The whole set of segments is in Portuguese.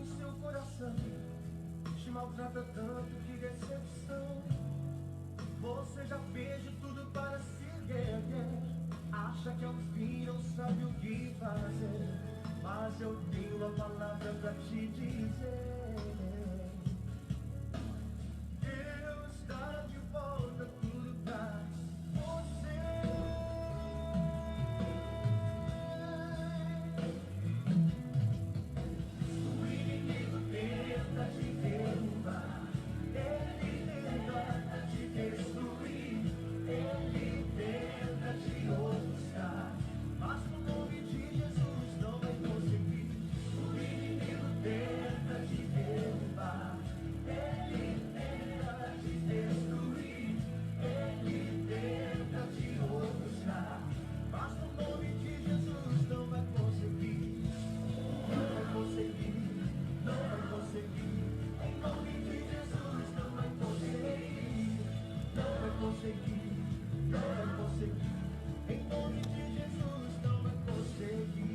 em seu coração te maltrata tanto, que decepção. Você já fez de tudo para se erguer, acha que ao fim não sabe o que fazer, mas eu tenho uma palavra pra te dizer. Deus dará de volta tudo pra você. O inimigo tenta te derrubar, ele tenta te destruir, ele tenta te ofuscar, mas no nome de Jesus não vai conseguir. O inimigo tenta te derrubar, ele tenta te destruir, ele tenta te ofuscar, mas no nome de Jesus não vai conseguir. Não vai conseguir, não vai conseguir. Em nome de Jesus não vai conseguir. Não vai conseguir, não vai conseguir. Em nome de Jesus não vai conseguir.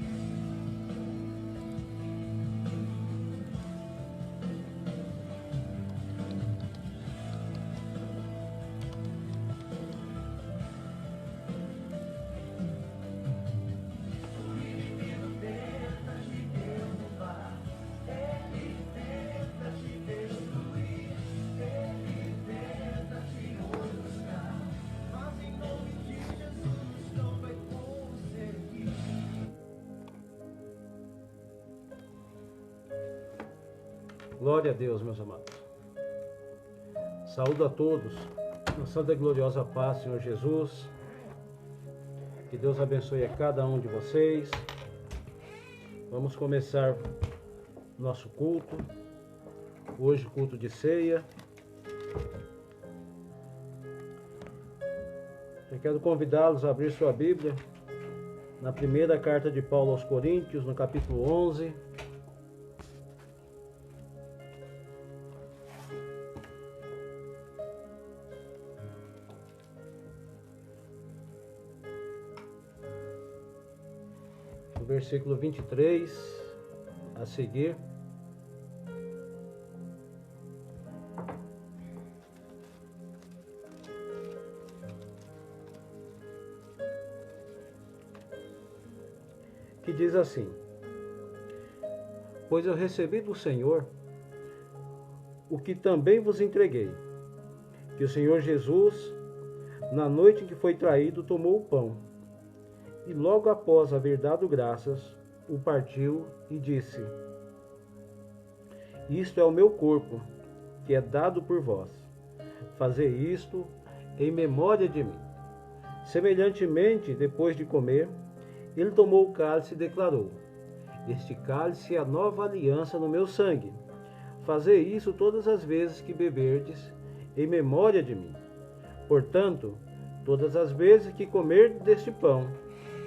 O inimigo tenta te derrubar, ele tenta te destruir, ele tenta te ofuscar, mas em nome de Jesus não vai conseguir. Glória a Deus, meus amados. Saúdo a todos, na santa e gloriosa paz, Senhor Jesus. Que Deus abençoe a cada um de vocês. Vamos começar nosso culto. Hoje, culto de ceia. Eu quero convidá-los a abrir sua Bíblia na primeira carta de Paulo aos Coríntios, no capítulo 11. No versículo 23 a seguir. Que diz assim: Pois eu recebi do Senhor o que também vos entreguei, que o Senhor Jesus, na noite em que foi traído, tomou o pão, e logo após haver dado graças, o partiu e disse: Isto é o meu corpo, que é dado por vós. Fazei isto em memória de mim. Semelhantemente, depois de comer, ele tomou o cálice e declarou: Este cálice é a nova aliança no meu sangue. Fazei isso todas as vezes que beberdes, em memória de mim. Portanto, todas as vezes que comerdes deste pão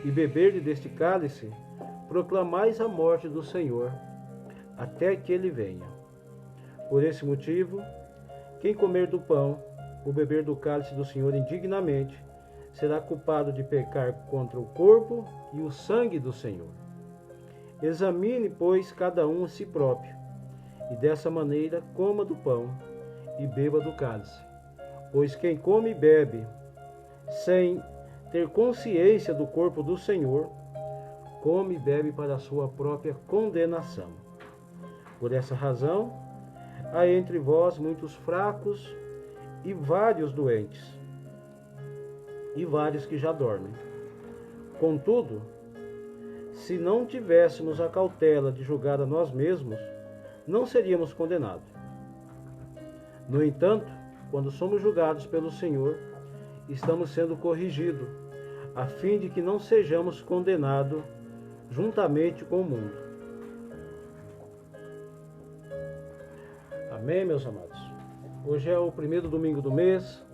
e beberdes deste cálice, proclamais a morte do Senhor, até que ele venha. Por esse motivo, quem comer do pão ou beber do cálice do Senhor indignamente, será culpado de pecar contra o corpo e o sangue do Senhor. Examine, pois, cada um a si próprio, e dessa maneira coma do pão e beba do cálice. Pois quem come e bebe sem ter consciência do corpo do Senhor, come e bebe para a sua própria condenação. Por essa razão, há entre vós muitos fracos e vários doentes, e vários que já dormem. Contudo, se não tivéssemos a cautela de julgar a nós mesmos, não seríamos condenados. No entanto, quando somos julgados pelo Senhor, estamos sendo corrigidos, a fim de que não sejamos condenados juntamente com o mundo. Amém, meus amados? Hoje é o primeiro domingo do mês.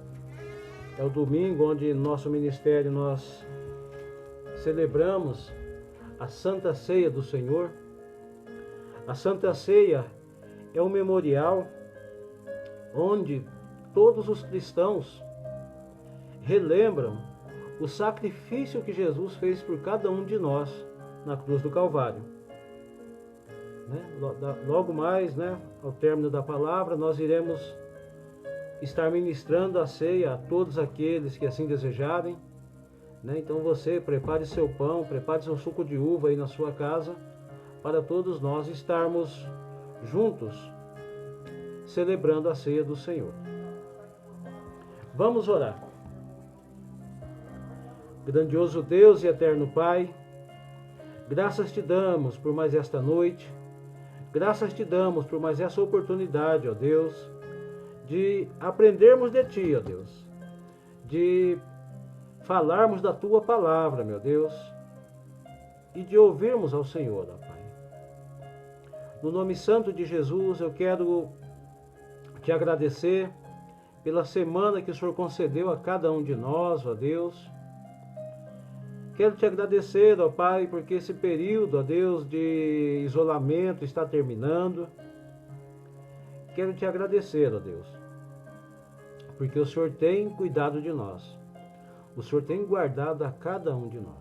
É o domingo onde no nosso ministério nós celebramos a Santa Ceia do Senhor. A Santa Ceia é um memorial onde todos os cristãos relembram o sacrifício que Jesus fez por cada um de nós na cruz do Calvário. né? Logo mais, né, ao término da palavra, nós iremos estar ministrando a ceia a todos aqueles que assim desejarem, né? Então você prepare seu pão, prepare seu suco de uva aí na sua casa, para todos nós estarmos juntos celebrando a ceia do Senhor. Vamos orar. Grandioso Deus e eterno Pai, graças te damos por mais esta noite, graças te damos por mais essa oportunidade, ó Deus, de aprendermos de ti, ó Deus, de falarmos da tua palavra, meu Deus, e de ouvirmos ao Senhor, ó Pai. No nome santo de Jesus, eu quero te agradecer pela semana que o Senhor concedeu a cada um de nós, ó Deus. Quero te agradecer, ó Pai, porque esse período, ó Deus, de isolamento está terminando. Quero te agradecer, ó Deus, porque o Senhor tem cuidado de nós. O Senhor tem guardado a cada um de nós.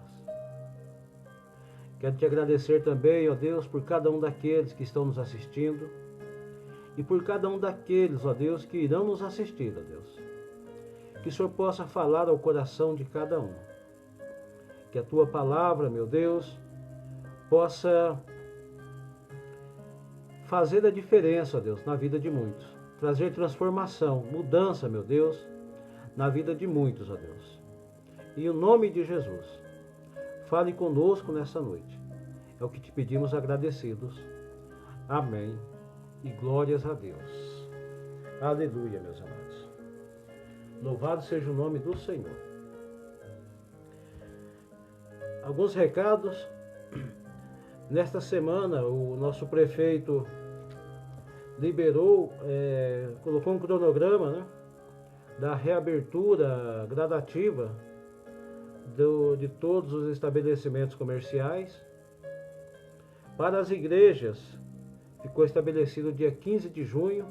Quero te agradecer também, ó Deus, por cada um daqueles que estão nos assistindo e por cada um daqueles, ó Deus, que irão nos assistir, ó Deus. Que o Senhor possa falar ao coração de cada um. Que a tua palavra, meu Deus, possa fazer a diferença, ó Deus, na vida de muitos. Trazer transformação, mudança, meu Deus, na vida de muitos, ó Deus. E em nome de Jesus, fale conosco nessa noite. É o que te pedimos agradecidos. Amém. E glórias a Deus. Aleluia, meus amados. Louvado seja o nome do Senhor. Alguns recados. Nesta semana, o nosso prefeito liberou, colocou um cronograma, né, da reabertura gradativa de todos os estabelecimentos comerciais. Para as igrejas, ficou estabelecido dia 15 de junho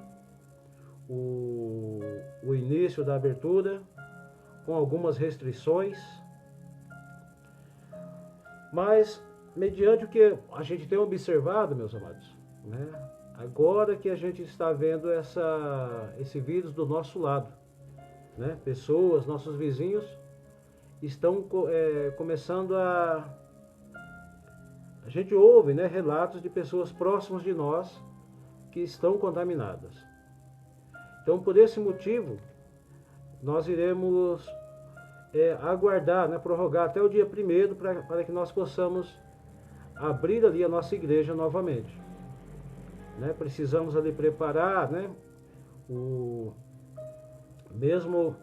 o início da abertura, com algumas restrições. Mas, mediante o que a gente tem observado, meus amados, né, agora que a gente está vendo esse vírus do nosso lado, né, pessoas, nossos vizinhos, estão começando a gente ouve, né, relatos de pessoas próximas de nós que estão contaminadas. Então, por esse motivo, nós iremos aguardar, né, prorrogar até o dia 1º para que nós possamos abrir ali a nossa igreja novamente. Né? Precisamos ali preparar, né, mesmo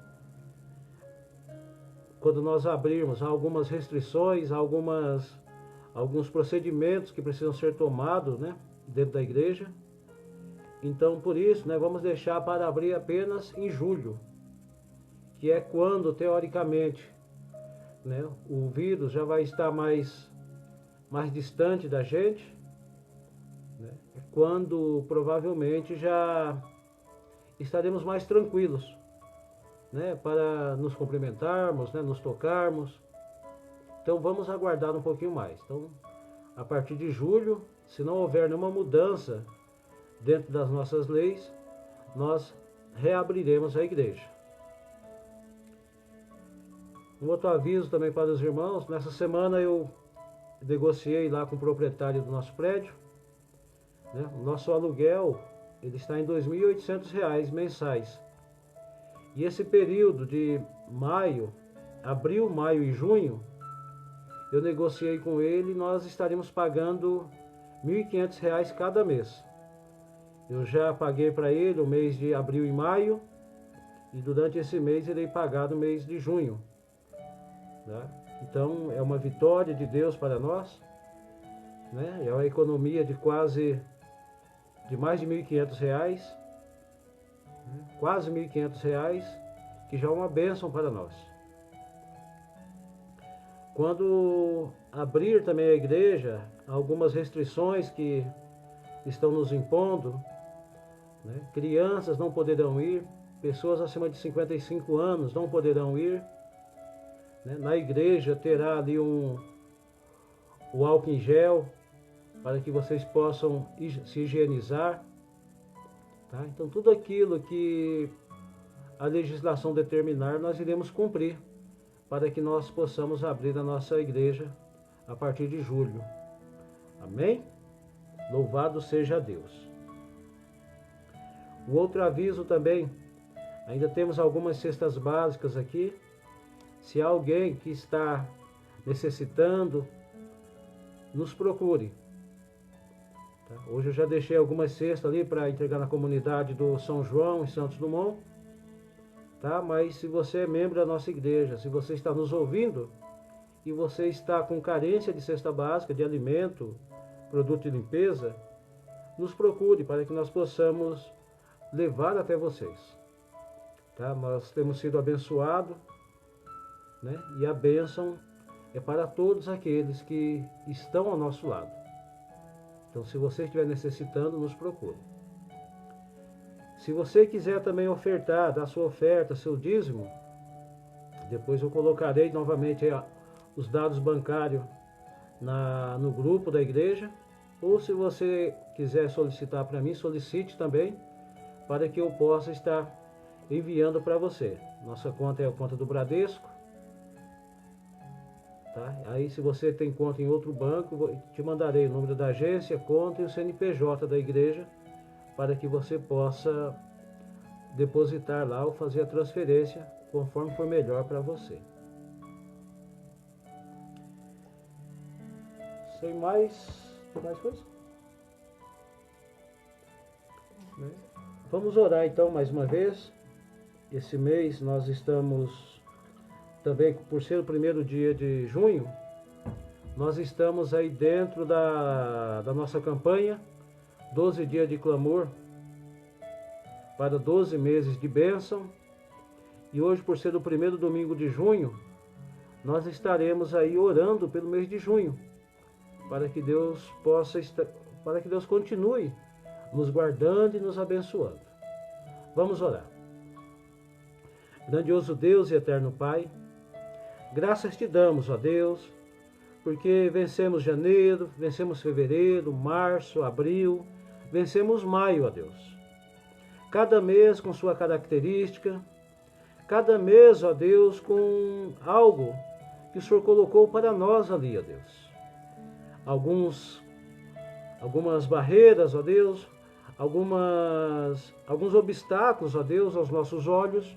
quando nós abrirmos, há algumas restrições, alguns procedimentos que precisam ser tomados, né, dentro da igreja. Então, por isso, né, vamos deixar para abrir apenas em julho, que é quando, teoricamente, né, o vírus já vai estar mais distante da gente, né, é quando provavelmente já estaremos mais tranquilos, né, para nos cumprimentarmos, né, nos tocarmos. Então vamos aguardar um pouquinho mais. Então, a partir de julho, se não houver nenhuma mudança dentro das nossas leis, nós reabriremos a igreja. Um outro aviso também para os irmãos: nessa semana eu negociei lá com o proprietário do nosso prédio, né? O nosso aluguel ele está em R$ 2.800 mensais. E esse período de abril, maio e junho, eu negociei com ele e nós estaremos pagando R$ 1.500 cada mês. Eu já paguei para ele o mês de abril e maio, e durante esse mês irei pagar no mês de junho. Né? Então é uma vitória de Deus para nós, né? É uma economia de mais de R$ 1.500, né? Quase R$ 1.500, que já é uma bênção para nós. Quando abrir também a igreja, algumas restrições que estão nos impondo, né? Crianças não poderão ir, pessoas acima de 55 anos não poderão ir, né? Na igreja terá ali o álcool em gel, para que vocês possam se higienizar. Tá? Então, tudo aquilo que a legislação determinar, nós iremos cumprir, para que nós possamos abrir a nossa igreja a partir de julho. Amém? Louvado seja Deus. O outro aviso também, ainda temos algumas cestas básicas aqui. Se há alguém que está necessitando, nos procure. Tá? Hoje eu já deixei algumas cestas ali para entregar na comunidade do São João, em Santos Dumont. Tá? Mas se você é membro da nossa igreja, se você está nos ouvindo e você está com carência de cesta básica, de alimento, produto de limpeza, nos procure para que nós possamos levar até vocês. Tá? Nós temos sido abençoados, né? E a bênção é para todos aqueles que estão ao nosso lado. Então, se você estiver necessitando, nos procure. Se você quiser também ofertar, dar sua oferta, seu dízimo, depois eu colocarei novamente os dados bancários no grupo da igreja. Ou se você quiser solicitar para mim, solicite também, para que eu possa estar enviando para você. Nossa conta é a conta do Bradesco. Tá? Aí, se você tem conta em outro banco, te mandarei o número da agência, conta e o CNPJ da igreja, para que você possa depositar lá ou fazer a transferência conforme for melhor para você. Sem mais coisa? Vamos orar então mais uma vez. Esse mês nós estamos também, por ser o primeiro dia de junho, nós estamos aí dentro da nossa campanha 12 dias de clamor para 12 meses de bênção. E hoje, por ser o primeiro domingo de junho, nós estaremos aí orando pelo mês de junho, para que Deus continue nos guardando e nos abençoando. Vamos orar. Grandioso Deus e eterno Pai, graças te damos, ó Deus, porque vencemos janeiro, vencemos fevereiro, março, abril, vencemos maio, ó Deus. Cada mês com sua característica, cada mês, ó Deus, com algo que o Senhor colocou para nós ali, ó Deus. Algumas barreiras, ó Deus, alguns obstáculos, ó Deus, aos nossos olhos,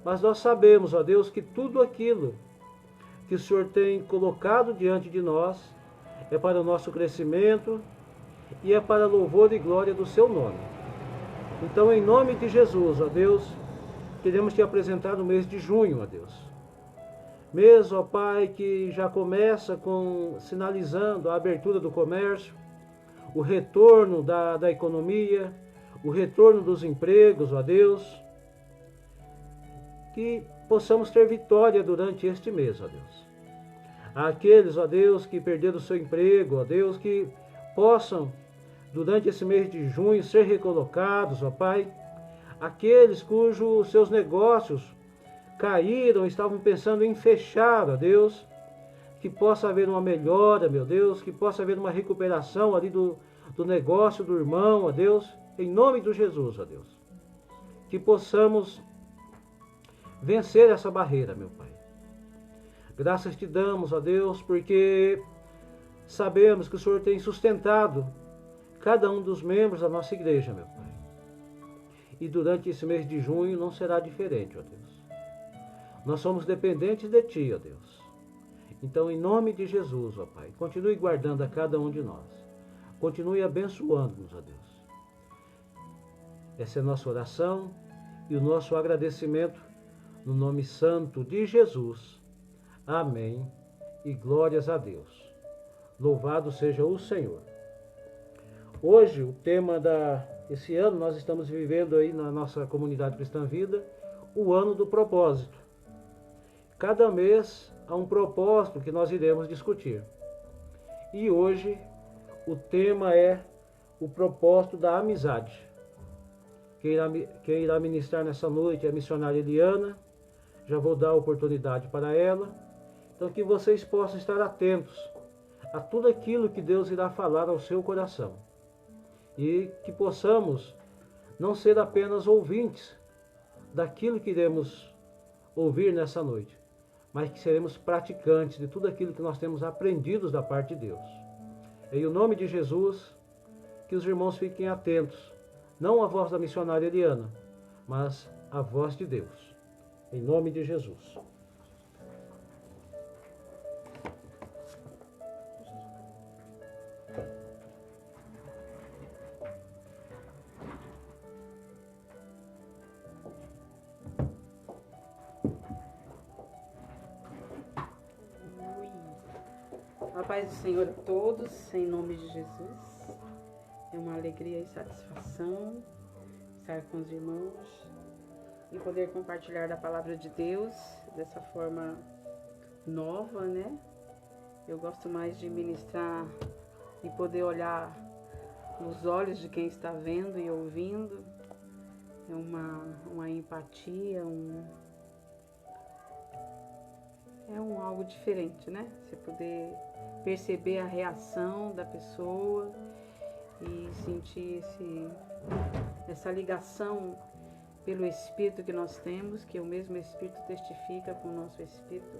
mas nós sabemos, ó Deus, que tudo aquilo que o Senhor tem colocado diante de nós é para o nosso crescimento e é para louvor e glória do seu nome. Então, em nome de Jesus, ó Deus, queremos te apresentar no mês de junho, ó Deus. Mês, ó Pai, que já começa sinalizando a abertura do comércio, o retorno da economia, o retorno dos empregos, ó Deus. Que possamos ter vitória durante este mês, ó Deus. Aqueles, ó Deus, que perderam o seu emprego, ó Deus, que possam, durante esse mês de junho, ser recolocados, ó Pai. Aqueles cujos seus negócios caíram, estavam pensando em fechar, ó Deus, que possa haver uma melhora, meu Deus, que possa haver uma recuperação ali do negócio do irmão, ó Deus, em nome de Jesus, ó Deus. Que possamos vencer essa barreira, meu Pai. Graças te damos, ó Deus, porque sabemos que o Senhor tem sustentado cada um dos membros da nossa igreja, meu Pai. E durante esse mês de junho não será diferente, ó Deus. Nós somos dependentes de Ti, ó Deus. Então, em nome de Jesus, ó Pai, continue guardando a cada um de nós. Continue abençoando-nos, ó Deus. Essa é a nossa oração e o nosso agradecimento no nome santo de Jesus. Amém. E glórias a Deus. Louvado seja o Senhor. Hoje, o tema esse ano, nós estamos vivendo aí na nossa comunidade Cristã Vida, o ano do propósito. Cada mês há um propósito que nós iremos discutir. E hoje, o tema é o propósito da amizade. Quem irá ministrar nessa noite é a missionária Eliana. Já vou dar a oportunidade para ela. Então, que vocês possam estar atentos a tudo aquilo que Deus irá falar ao seu coração. E que possamos não ser apenas ouvintes daquilo que iremos ouvir nessa noite, mas que seremos praticantes de tudo aquilo que nós temos aprendido da parte de Deus. Em nome de Jesus, que os irmãos fiquem atentos, não à voz da missionária Eliana, mas à voz de Deus. Em nome de Jesus. A paz do Senhor a todos, em nome de Jesus. É uma alegria e satisfação estar com os irmãos e poder compartilhar da palavra de Deus dessa forma nova, né? Eu gosto mais de ministrar e poder olhar nos olhos de quem está vendo e ouvindo. É uma empatia, algo diferente, né? Você poder perceber a reação da pessoa e sentir essa ligação pelo Espírito que nós temos, que o mesmo Espírito testifica com o nosso Espírito,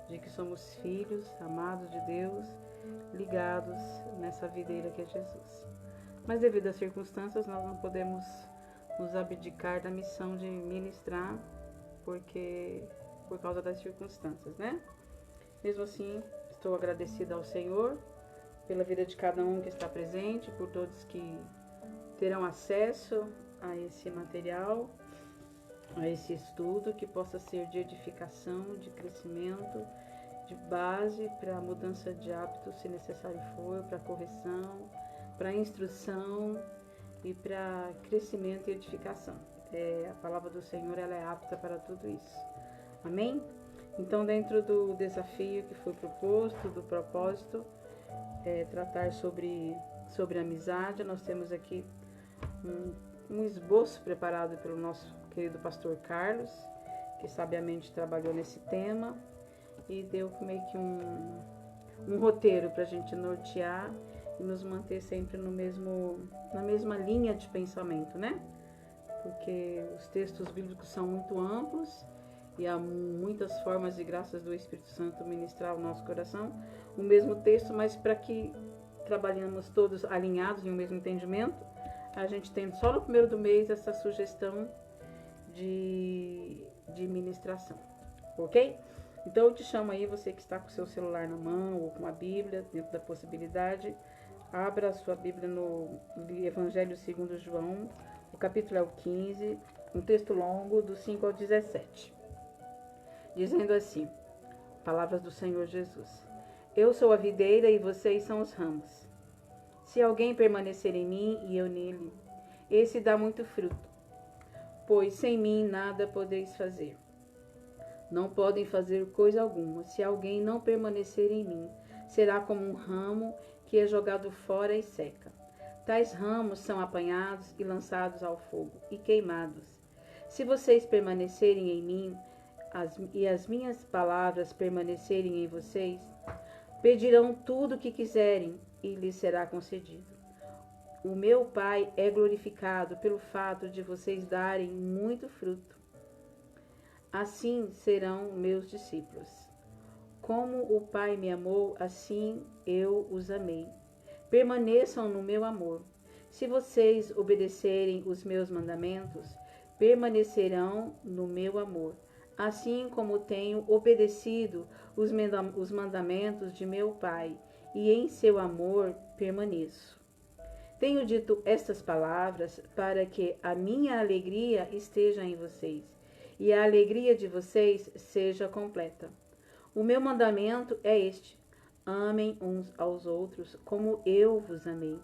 de que somos filhos amados de Deus, ligados nessa videira que é Jesus. Mas devido às circunstâncias, nós não podemos nos abdicar da missão de ministrar, por causa das circunstâncias, né? Mesmo assim, estou agradecida ao Senhor pela vida de cada um que está presente, por todos que terão acesso a esse material, a esse estudo, que possa ser de edificação, de crescimento, de base para a mudança de hábitos, se necessário for, para correção, para instrução e para crescimento e edificação. A palavra do Senhor, ela é apta para tudo isso. Amém? Então, dentro do desafio que foi proposto, do propósito, tratar sobre amizade, nós temos aqui um esboço preparado pelo nosso querido pastor Carlos, que sabiamente trabalhou nesse tema e deu meio que um roteiro para a gente nortear e nos manter sempre na mesma linha de pensamento, né? Porque os textos bíblicos são muito amplos e há muitas formas e graças do Espírito Santo ministrar o nosso coração o mesmo texto, mas para que trabalhamos todos alinhados em um mesmo entendimento, a gente tem só no primeiro do mês essa sugestão de ministração, ok? Então eu te chamo aí, você que está com o seu celular na mão ou com a Bíblia, dentro da possibilidade, abra a sua Bíblia no Evangelho segundo João, o capítulo é o 15, um texto longo, do 5 ao 17. Dizendo assim, palavras do Senhor Jesus: Eu sou a videira e vocês são os ramos. Se alguém permanecer em mim e eu nele, esse dá muito fruto, pois sem mim nada podeis fazer. Não podem fazer coisa alguma, se alguém não permanecer em mim. Será como um ramo que é jogado fora e seca. Tais ramos são apanhados e lançados ao fogo e queimados. Se vocês permanecerem em mim, e as minhas palavras permanecerem em vocês, pedirão tudo o que quiserem e lhes será concedido. O meu Pai é glorificado pelo fato de vocês darem muito fruto. Assim serão meus discípulos. Como o Pai me amou, assim eu os amei. Permaneçam no meu amor. Se vocês obedecerem os meus mandamentos, permanecerão no meu amor, assim como tenho obedecido os mandamentos de meu Pai, e em seu amor permaneço. Tenho dito estas palavras para que a minha alegria esteja em vocês, e a alegria de vocês seja completa. O meu mandamento é este: amem uns aos outros como eu vos amei.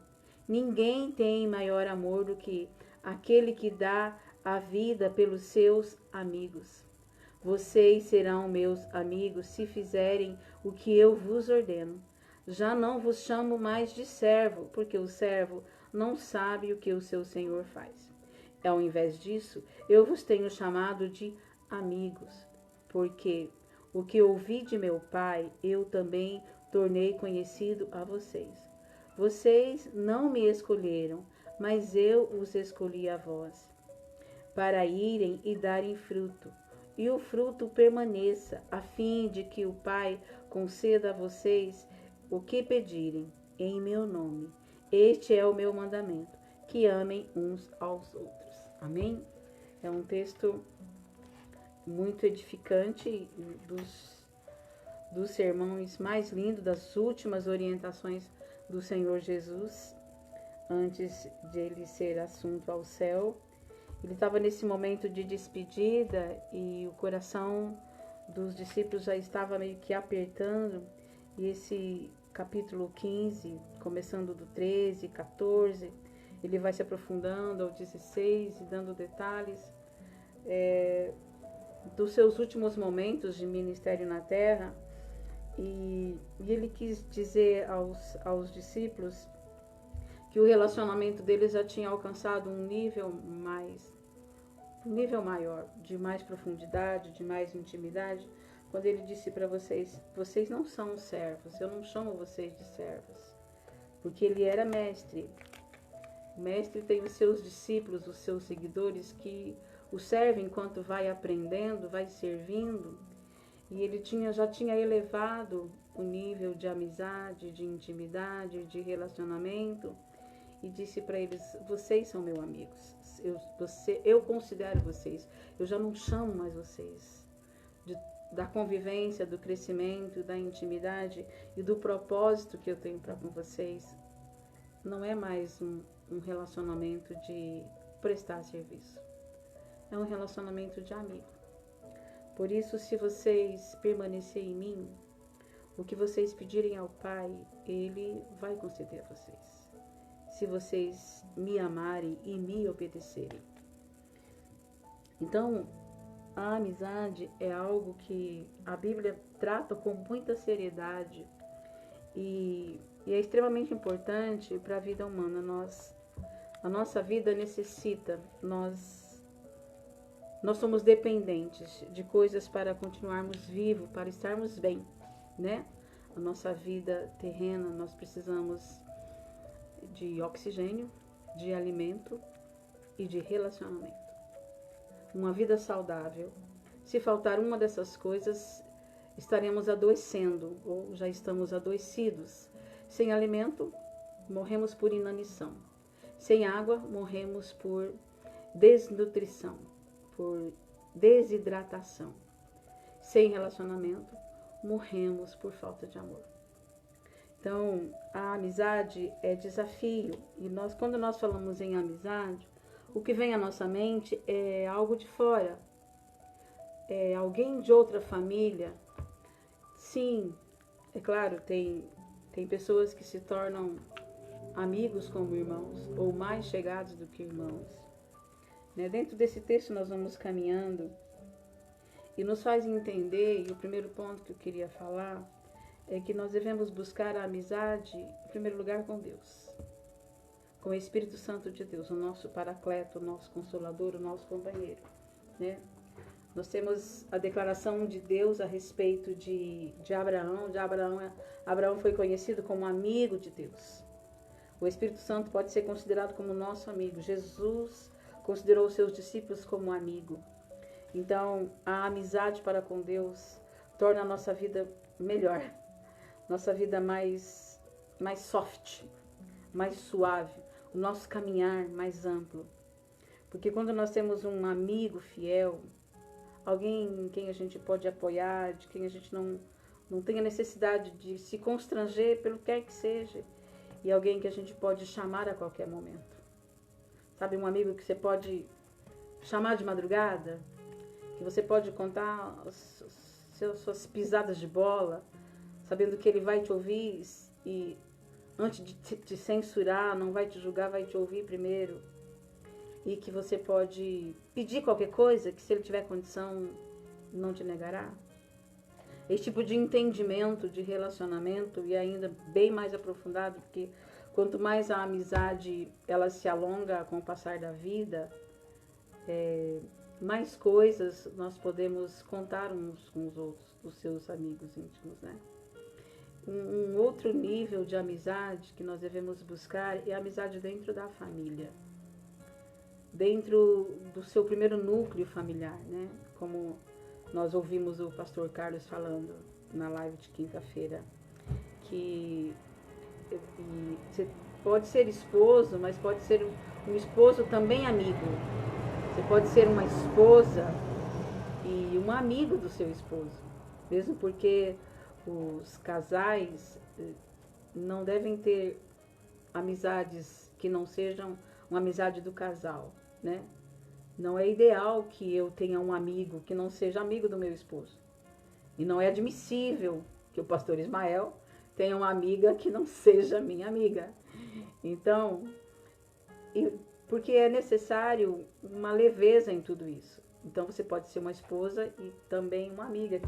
Ninguém tem maior amor do que aquele que dá a vida pelos seus amigos. Vocês serão meus amigos se fizerem o que eu vos ordeno. Já não vos chamo mais de servo, porque o servo não sabe o que o seu senhor faz. Ao invés disso, eu vos tenho chamado de amigos, porque o que ouvi de meu Pai, eu também tornei conhecido a vocês. Vocês não me escolheram, mas eu os escolhi a vós, para irem e darem fruto, e o fruto permaneça, a fim de que o Pai conceda a vocês o que pedirem em meu nome. Este é o meu mandamento, que amem uns aos outros. Amém? É um texto muito edificante, dos sermões mais lindos, das últimas orientações do Senhor Jesus, antes de ele ser assunto ao céu. Ele estava nesse momento de despedida e o coração dos discípulos já estava meio que apertando. E esse capítulo 15, começando do 13, 14, ele vai se aprofundando ao 16 e dando detalhes dos seus últimos momentos de ministério na terra. E ele quis dizer aos discípulos que o relacionamento deles já tinha alcançado um nível maior, de mais profundidade, de mais intimidade, quando ele disse para vocês: vocês não são servos, eu não chamo vocês de servos, porque ele era mestre. O mestre tem os seus discípulos, os seus seguidores, que o servem enquanto vai aprendendo, vai servindo. E ele já tinha elevado o nível de amizade, de intimidade, de relacionamento, e disse para eles: vocês são meus amigos, eu considero vocês, eu já não chamo mais vocês da convivência, do crescimento, da intimidade e do propósito que eu tenho para com vocês. Não é mais um relacionamento de prestar serviço, é um relacionamento de amigo. Por isso, se vocês permanecerem em mim, o que vocês pedirem ao Pai, Ele vai conceder a vocês, se vocês me amarem e me obedecerem. Então, a amizade é algo que a Bíblia trata com muita seriedade e é extremamente importante para a vida humana. A nossa vida necessita, nós somos dependentes de coisas para continuarmos vivos, para estarmos bem, né? A nossa vida terrena, nós precisamos de oxigênio, de alimento e de relacionamento. Uma vida saudável. Se faltar uma dessas coisas, estaremos adoecendo ou já estamos adoecidos. Sem alimento, morremos por inanição. Sem água, morremos por desnutrição, por desidratação. Sem relacionamento, morremos por falta de amor. Então, a amizade é desafio. E quando nós falamos em amizade, o que vem à nossa mente é algo de fora. É alguém de outra família. Sim, é claro, tem pessoas que se tornam amigos como irmãos, ou mais chegados do que irmãos. Dentro desse texto nós vamos caminhando e nos faz entender, e o primeiro ponto que eu queria falar é que nós devemos buscar a amizade, em primeiro lugar, com Deus, com o Espírito Santo de Deus, o nosso paracleto, o nosso consolador, o nosso companheiro, né? Nós temos a declaração de Deus a respeito de Abraão. Abraão foi conhecido como amigo de Deus. O Espírito Santo pode ser considerado como nosso amigo. Jesus considerou os seus discípulos como amigo. Então, a amizade para com Deus torna a nossa vida melhor, nossa vida mais soft, mais suave, o nosso caminhar mais amplo. Porque quando nós temos um amigo fiel, alguém em quem a gente pode apoiar, de quem a gente não tem a necessidade de se constranger pelo que quer que seja, e alguém que a gente pode chamar a qualquer momento. Sabe, um amigo que você pode chamar de madrugada, que você pode contar suas pisadas de bola, sabendo que ele vai te ouvir e antes de te censurar, não vai te julgar, vai te ouvir primeiro. E que você pode pedir qualquer coisa, que se ele tiver condição, não te negará. Esse tipo de entendimento, de relacionamento, e ainda bem mais aprofundado, porque quanto mais a amizade ela se alonga com o passar da vida, mais coisas nós podemos contar uns com os outros, os seus amigos íntimos, né? um outro nível de amizade que nós devemos buscar é a amizade dentro da família, dentro do seu primeiro núcleo familiar, né? Como nós ouvimos o pastor Carlos falando na live de quinta-feira, que você pode ser esposo, mas pode ser um esposo também amigo. Você pode ser uma esposa e um amigo do seu esposo, mesmo porque os casais não devem ter amizades que não sejam uma amizade do casal, né? Não é ideal que eu tenha um amigo que não seja amigo do meu esposo. E não é admissível que o pastor Ismael tenha uma amiga que não seja minha amiga. Então, porque é necessário uma leveza em tudo isso. Então você pode ser uma esposa e também uma amiga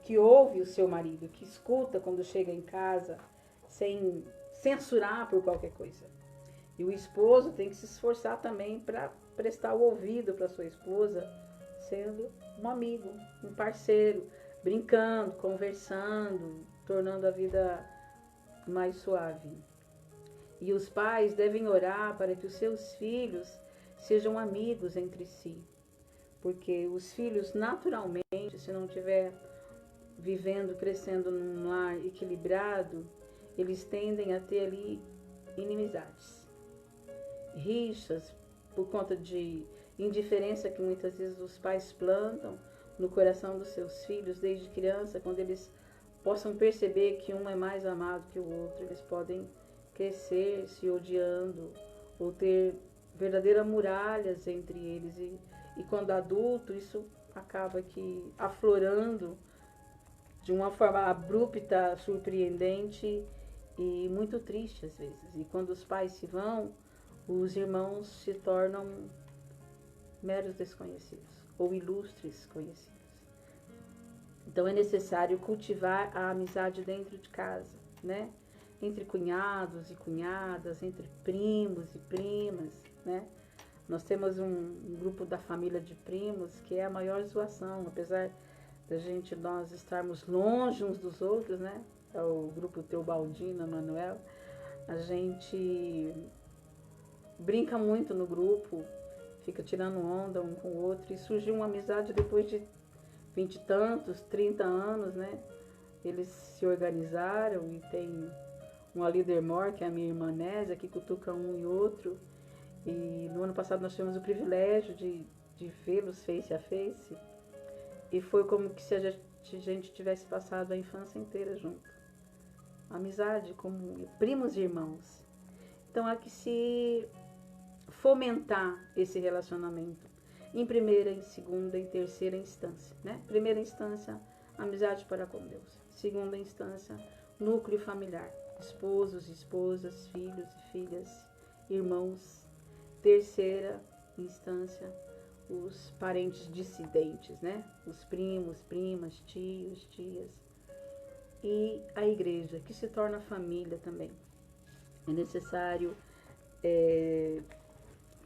que ouve o seu marido, que escuta quando chega em casa, sem censurar por qualquer coisa. E o esposo tem que se esforçar também para prestar o ouvido para sua esposa, sendo um amigo, um parceiro, brincando, conversando, tornando a vida mais suave. E os pais devem orar para que os seus filhos sejam amigos entre si. Porque os filhos, naturalmente, se não estiver vivendo, crescendo num lar equilibrado, eles tendem a ter ali inimizades, rixas, por conta de indiferença que muitas vezes os pais plantam no coração dos seus filhos desde criança, quando eles possam perceber que um é mais amado que o outro, eles podem crescer se odiando ou ter verdadeiras muralhas entre eles e quando adulto isso acaba que aflorando de uma forma abrupta, surpreendente e muito triste às vezes. E quando os pais se vão, os irmãos se tornam meros desconhecidos ou ilustres conhecidos. Então é necessário cultivar a amizade dentro de casa, né? Entre cunhados e cunhadas, entre primos e primas, né? Nós temos um grupo da família de primos que é a maior zoação, apesar da nós estarmos longe uns dos outros, né? É o grupo Teobaldina, Manuel. A gente brinca muito no grupo, fica tirando onda um com o outro e surgiu uma amizade depois de 20 e tantos, 30 anos, né? Eles se organizaram e tem uma líder mor, que é a minha irmã Nésia, que cutuca um e outro. E no ano passado nós tivemos o privilégio de vê-los face a face. E foi como que se a gente tivesse passado a infância inteira junto. Amizade como primos e irmãos. Então há que se fomentar esse relacionamento em primeira, em segunda e terceira instância, né? Primeira instância, amizade para com Deus. Segunda instância, núcleo familiar, esposos, esposas, filhos e filhas, irmãos. Terceira instância, os parentes dissidentes, né? Os primos, primas, tios, tias. E a igreja, que se torna família também. É necessário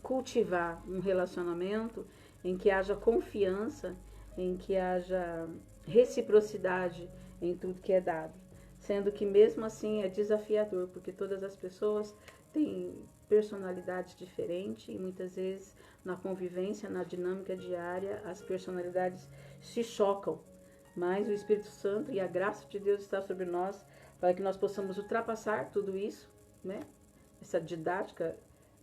cultivar um relacionamento em que haja confiança, em que haja reciprocidade em tudo que é dado. Sendo que mesmo assim é desafiador, porque todas as pessoas têm personalidades diferentes e muitas vezes na convivência, na dinâmica diária, as personalidades se chocam. Mas o Espírito Santo e a graça de Deus está sobre nós para que nós possamos ultrapassar tudo isso, né? Essa didática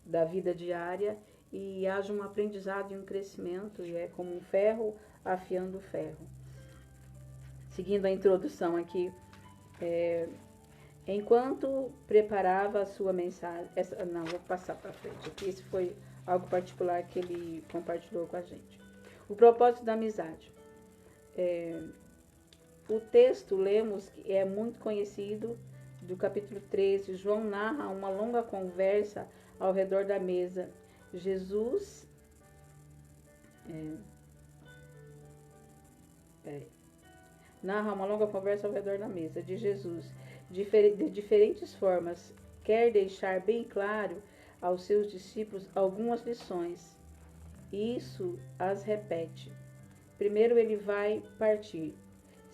da vida diária e haja um aprendizado e um crescimento, e é como um ferro afiando o ferro. Seguindo a introdução aqui, enquanto preparava a sua mensagem, vou passar para frente, aqui esse foi algo particular que ele compartilhou com a gente. O propósito da amizade. O texto, lemos, que é muito conhecido, do capítulo 13, João narra uma longa conversa ao redor da mesa. Jesus narra uma longa conversa ao redor da mesa de Jesus, de diferentes formas, quer deixar bem claro aos seus discípulos algumas lições. Isso as repete. Primeiro ele vai partir.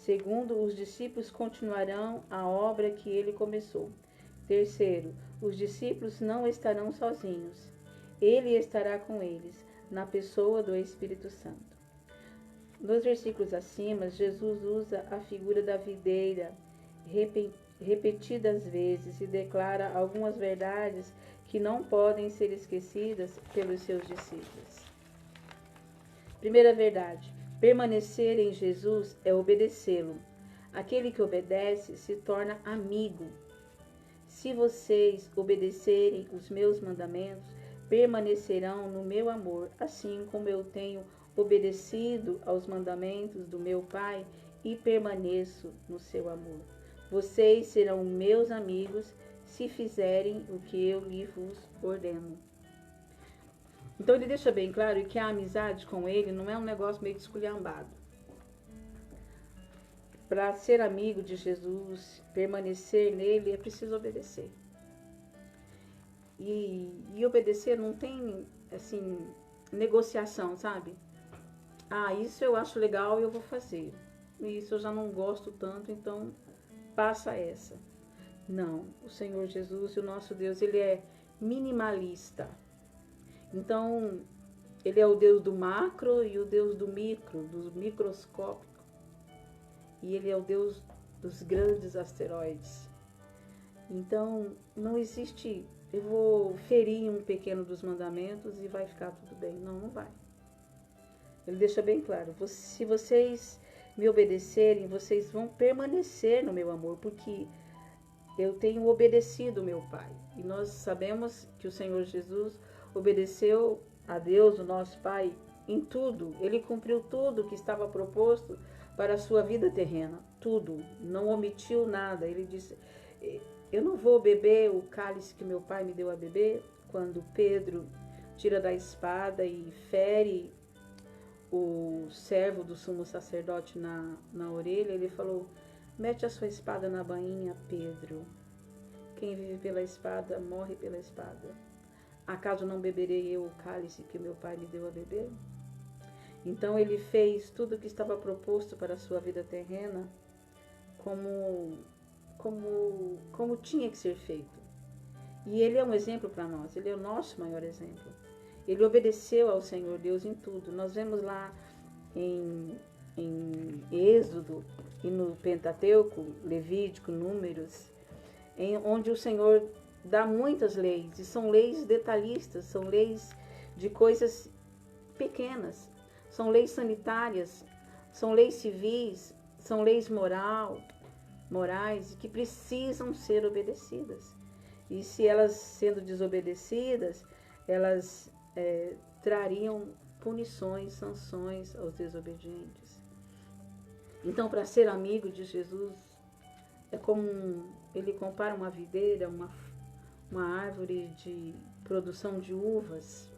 Segundo, os discípulos continuarão a obra que ele começou. Terceiro, os discípulos não estarão sozinhos. Ele estará com eles, na pessoa do Espírito Santo. Nos versículos acima, Jesus usa a figura da videira repetidas vezes e declara algumas verdades que não podem ser esquecidas pelos seus discípulos. Primeira verdade: permanecer em Jesus é obedecê-lo. Aquele que obedece se torna amigo. Se vocês obedecerem os meus mandamentos, permanecerão no meu amor, assim como eu tenho obedecido aos mandamentos do meu Pai e permaneço no seu amor. Vocês serão meus amigos se fizerem o que eu vos ordeno. Então ele deixa bem claro que a amizade com ele não é um negócio meio esculhambado. Para ser amigo de Jesus, permanecer nele, é preciso obedecer. E obedecer não tem, assim, negociação, sabe? Ah, isso eu acho legal e eu vou fazer. Isso eu já não gosto tanto, então passa essa. Não, o Senhor Jesus, o nosso Deus, ele é minimalista. Então, ele é o Deus do macro e o Deus do micro, do microscópico. E ele é o Deus dos grandes asteroides. Então, não existe, eu vou ferir um pequeno dos mandamentos e vai ficar tudo bem. Não, não vai. Ele deixa bem claro, se vocês me obedecerem, vocês vão permanecer no meu amor, porque eu tenho obedecido meu Pai. E nós sabemos que o Senhor Jesus obedeceu a Deus, o nosso Pai, em tudo. Ele cumpriu tudo que estava proposto para a sua vida terrena. Tudo. Não omitiu nada. Ele disse, eu não vou beber o cálice que meu Pai me deu a beber. Quando Pedro tira da espada e fere o servo do sumo sacerdote na orelha, ele falou, mete a sua espada na bainha, Pedro. Quem vive pela espada, morre pela espada. Acaso não beberei eu o cálice que meu Pai me deu a beber? Então ele fez tudo o que estava proposto para a sua vida terrena como tinha que ser feito. E ele é um exemplo para nós, ele é o nosso maior exemplo. Ele obedeceu ao Senhor Deus em tudo. Nós vemos lá em Êxodo e no Pentateuco, Levítico, Números, onde o Senhor dá muitas leis, e são leis detalhistas, são leis de coisas pequenas, são leis sanitárias, são leis civis, são leis morais, que precisam ser obedecidas. E se elas sendo desobedecidas, elas trariam punições, sanções aos desobedientes. Então, para ser amigo de Jesus, é como ele compara uma videira, uma árvore de produção de uvas.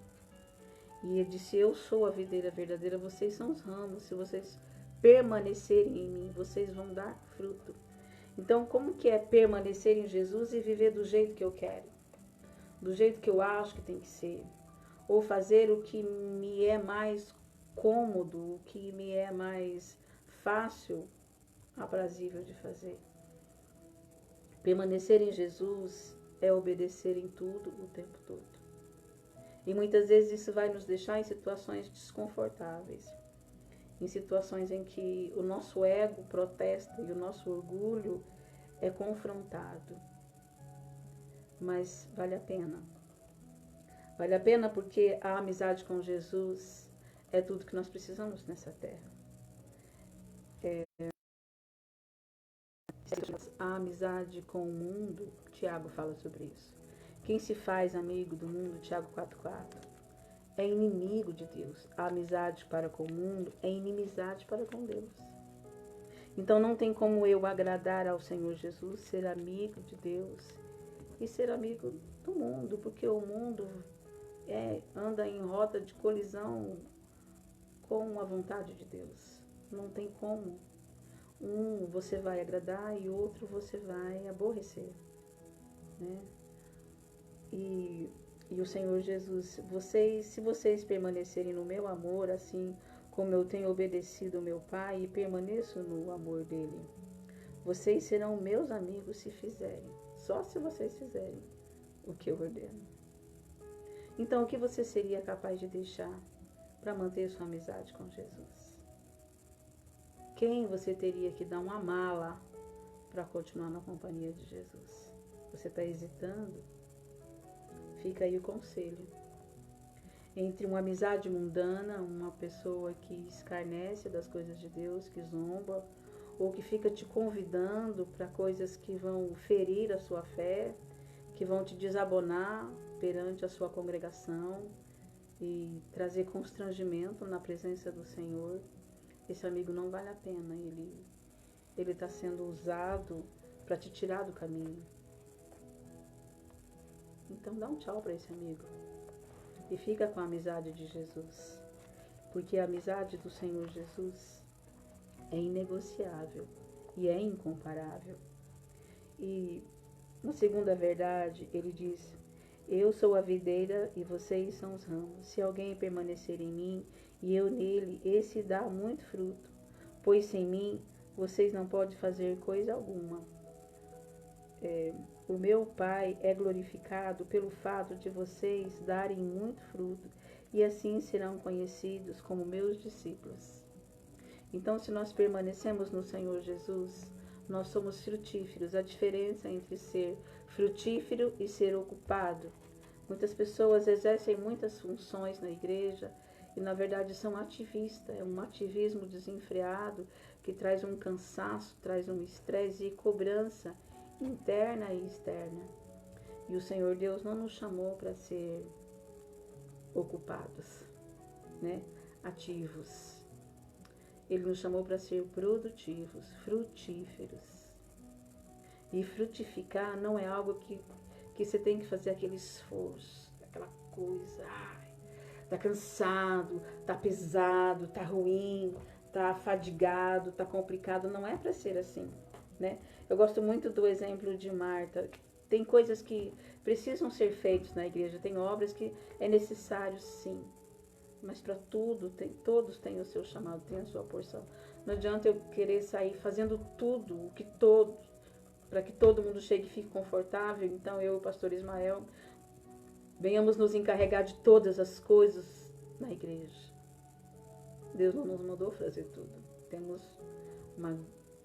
E ele disse, eu sou a videira verdadeira, vocês são os ramos. Se vocês permanecerem em mim, vocês vão dar fruto. Então, como que é permanecer em Jesus e viver do jeito que eu quero? Do jeito que eu acho que tem que ser? Ou fazer o que me é mais cômodo, o que me é mais fácil, aprazível de fazer? Permanecer em Jesus é obedecer em tudo o tempo todo. E muitas vezes isso vai nos deixar em situações desconfortáveis, em situações em que o nosso ego protesta e o nosso orgulho é confrontado. Mas vale a pena. Vale a pena porque a amizade com Jesus é tudo que nós precisamos nessa terra. A amizade com o mundo, Tiago fala sobre isso. Quem se faz amigo do mundo, Tiago 4,4, é inimigo de Deus. A amizade para com o mundo é inimizade para com Deus. Então não tem como eu agradar ao Senhor Jesus, ser amigo de Deus e ser amigo do mundo, porque o mundo anda em rota de colisão com a vontade de Deus. Não tem como. Um você vai agradar e outro você vai aborrecer, né? E o Senhor Jesus, se vocês permanecerem no meu amor, assim como eu tenho obedecido ao meu Pai e permaneço no amor dele. Vocês serão meus amigos se fizerem, só se vocês fizerem o que eu ordeno. Então, o que você seria capaz de deixar para manter sua amizade com Jesus? Quem você teria que dar uma mala para continuar na companhia de Jesus? Você está hesitando? Fica aí o conselho. Entre uma amizade mundana, uma pessoa que escarnece das coisas de Deus, que zomba, ou que fica te convidando para coisas que vão ferir a sua fé, que vão te desabonar perante a sua congregação e trazer constrangimento na presença do Senhor, esse amigo não vale a pena. Ele está sendo usado para te tirar do caminho. Então dá um tchau para esse amigo e fica com a amizade de Jesus, porque a amizade do Senhor Jesus é inegociável e é incomparável. E na segunda verdade, ele diz: eu sou a videira e vocês são os ramos. Se alguém permanecer em mim e eu nele, esse dá muito fruto, pois sem mim vocês não podem fazer coisa alguma. O meu Pai é glorificado pelo fato de vocês darem muito fruto, e assim serão conhecidos como meus discípulos. Então, se nós permanecemos no Senhor Jesus, nós somos frutíferos. A diferença entre ser frutífero e ser ocupado. Muitas pessoas exercem muitas funções na igreja e, na verdade, são ativistas. É um ativismo desenfreado que traz um cansaço, traz um estresse e cobrança interna e externa. E o Senhor Deus não nos chamou para ser ocupados, né? Ativos. Ele nos chamou para ser produtivos, frutíferos. E frutificar não é algo que você tem que fazer aquele esforço, aquela coisa, tá cansado, tá pesado, tá ruim, tá fadigado, tá complicado. Não é para ser assim, né? Eu gosto muito do exemplo de Marta. Tem coisas que precisam ser feitas na igreja, tem obras que é necessário, sim. Mas para tudo, todos têm o seu chamado, têm a sua porção. Não adianta eu querer sair fazendo tudo, para que todo mundo chegue e fique confortável. Então eu e o pastor Ismael venhamos nos encarregar de todas as coisas na igreja. Deus não nos mandou fazer tudo. Temos,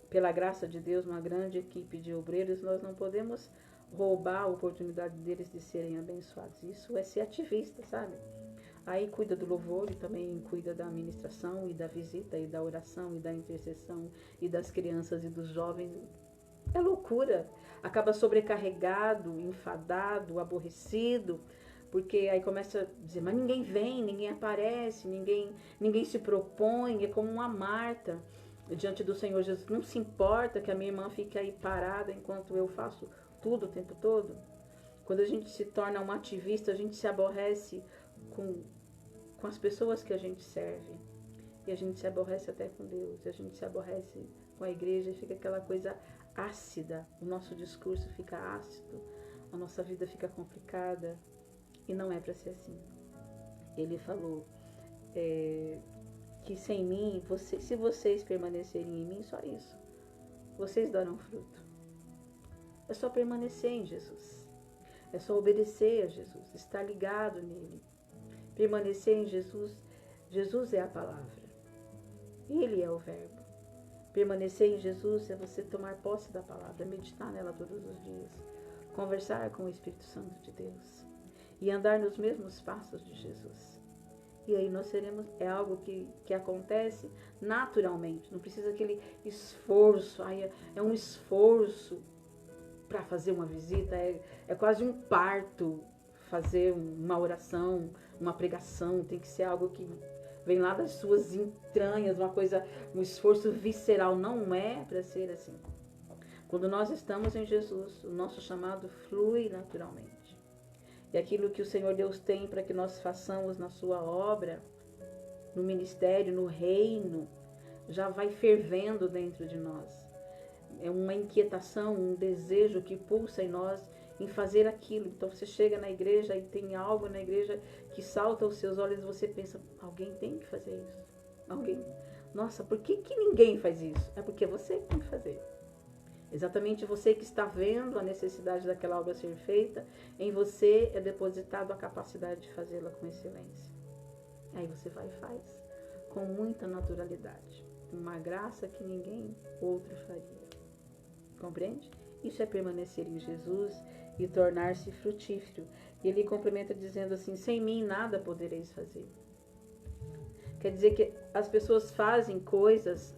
pela graça de Deus, uma grande equipe de obreiros. Nós não podemos roubar a oportunidade deles de serem abençoados. Isso é ser ativista, sabe? Aí cuida do louvor e também cuida da administração e da visita e da oração e da intercessão e das crianças e dos jovens. É loucura. Acaba sobrecarregado, enfadado, aborrecido, porque aí começa a dizer, mas ninguém vem, ninguém aparece, ninguém se propõe. É como uma Marta diante do Senhor Jesus. Não se importa que a minha irmã fique aí parada enquanto eu faço tudo o tempo todo. Quando a gente se torna um ativista, a gente se aborrece com as pessoas que a gente serve. E a gente se aborrece até com Deus. A gente se aborrece com a igreja e fica aquela coisa ácida. O nosso discurso fica ácido. A nossa vida fica complicada. E não é para ser assim. Ele falou que sem mim, se vocês permanecerem em mim, só isso. Vocês darão fruto. É só permanecer em Jesus. É só obedecer a Jesus. Estar ligado nele. Permanecer em Jesus. Jesus é a palavra. Ele é o verbo. Permanecer em Jesus é você tomar posse da palavra, meditar nela todos os dias, conversar com o Espírito Santo de Deus e andar nos mesmos passos de Jesus. E aí nós seremos, é algo que acontece naturalmente, não precisa aquele esforço, é um esforço para fazer uma visita, é quase um parto fazer uma oração, uma pregação, tem que ser algo que vem lá das suas entranhas, uma coisa, um esforço visceral. Não é para ser assim. Quando nós estamos em Jesus, o nosso chamado flui naturalmente. E aquilo que o Senhor Deus tem para que nós façamos na sua obra, no ministério, no reino, já vai fervendo dentro de nós. É uma inquietação, um desejo que pulsa em nós em fazer aquilo. Então você chega na igreja e tem algo na igreja que salta aos seus olhos e você pensa, alguém tem que fazer isso. Alguém, nossa, por que ninguém faz isso? É porque você tem que fazer. Exatamente você que está vendo a necessidade daquela obra ser feita, em você é depositado a capacidade de fazê-la com excelência. Aí você vai e faz, com muita naturalidade. Uma graça que ninguém outro faria. Compreende? Isso é permanecer em Jesus e tornar-se frutífero. E ele complementa dizendo assim, sem mim nada podereis fazer. Quer dizer que as pessoas fazem coisas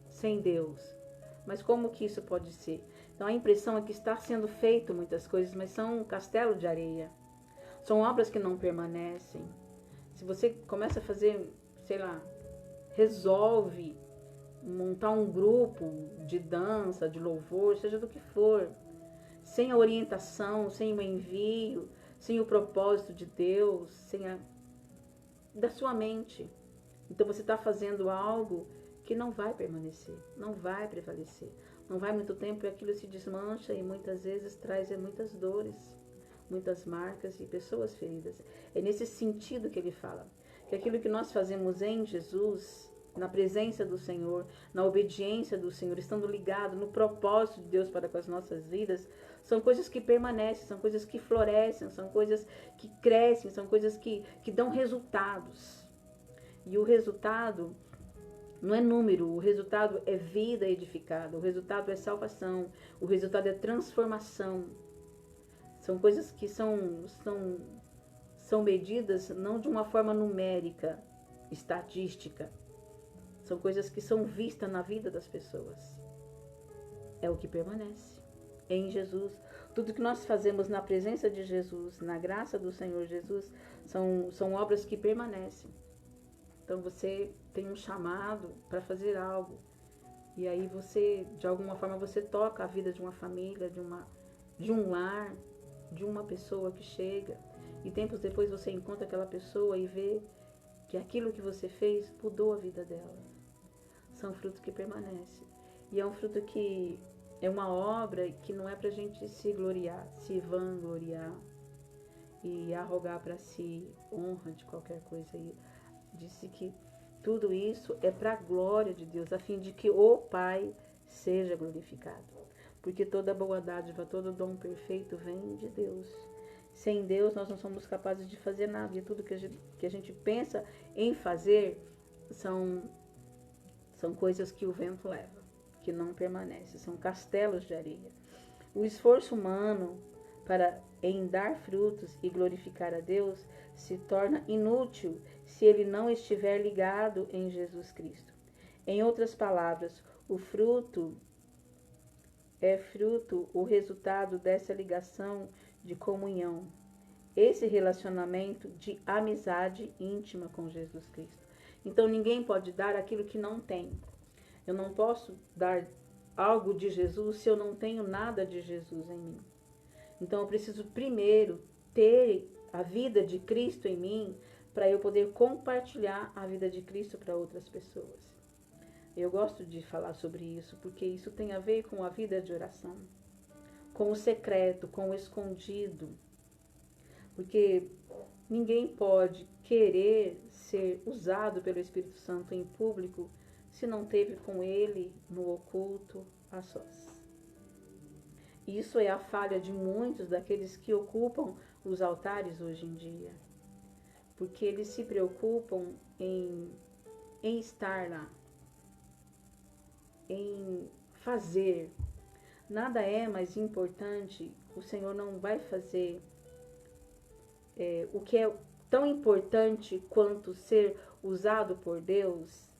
sem Deus. Mas como que isso pode ser? Então a impressão é que está sendo feito muitas coisas, mas são um castelo de areia. São obras que não permanecem. Se você começa a fazer, sei lá, resolve montar um grupo de dança, de louvor, seja do que for, sem a orientação, sem o envio, sem o propósito de Deus, da sua mente. Então você está fazendo algo que não vai permanecer, não vai prevalecer. Não vai muito tempo e aquilo se desmancha e muitas vezes traz muitas dores, muitas marcas e pessoas feridas. É nesse sentido que ele fala, que aquilo que nós fazemos em Jesus, na presença do Senhor, na obediência do Senhor, estando ligado no propósito de Deus para com as nossas vidas, são coisas que permanecem, são coisas que florescem, são coisas que crescem, são coisas que dão resultados. E o resultado não é número, o resultado é vida edificada, o resultado é salvação, o resultado é transformação. São coisas que são medidas não de uma forma numérica, estatística. São coisas que são vistas na vida das pessoas. É o que permanece em Jesus. Tudo que nós fazemos na presença de Jesus, na graça do Senhor Jesus, são obras que permanecem. Então você tem um chamado para fazer algo. E aí você, de alguma forma, você toca a vida de uma família, de um lar, de uma pessoa que chega. E tempos depois você encontra aquela pessoa e vê que aquilo que você fez mudou a vida dela. São frutos que permanecem. E é um fruto que é uma obra que não é para a gente se gloriar, se vangloriar e arrogar para si honra de qualquer coisa aí. Disse que tudo isso é para a glória de Deus, a fim de que o Pai seja glorificado. Porque toda boa dádiva, todo dom perfeito vem de Deus. Sem Deus nós não somos capazes de fazer nada. E tudo que a gente pensa em fazer são coisas que o vento leva, que não permanecem, são castelos de areia. O esforço humano em dar frutos e glorificar a Deus se torna inútil se ele não estiver ligado em Jesus Cristo. Em outras palavras, o fruto é o resultado dessa ligação de comunhão, esse relacionamento de amizade íntima com Jesus Cristo. Então ninguém pode dar aquilo que não tem. Eu não posso dar algo de Jesus se eu não tenho nada de Jesus em mim. Então eu preciso primeiro ter a vida de Cristo em mim para eu poder compartilhar a vida de Cristo para outras pessoas. Eu gosto de falar sobre isso porque isso tem a ver com a vida de oração, com o secreto, com o escondido. Porque ninguém pode querer ser usado pelo Espírito Santo em público se não teve com ele no oculto a sós. Isso é a falha de muitos daqueles que ocupam os altares hoje em dia. Porque eles se preocupam em estar lá, em fazer. Nada é mais importante, o Senhor não vai fazer o que é tão importante quanto ser usado por Deus,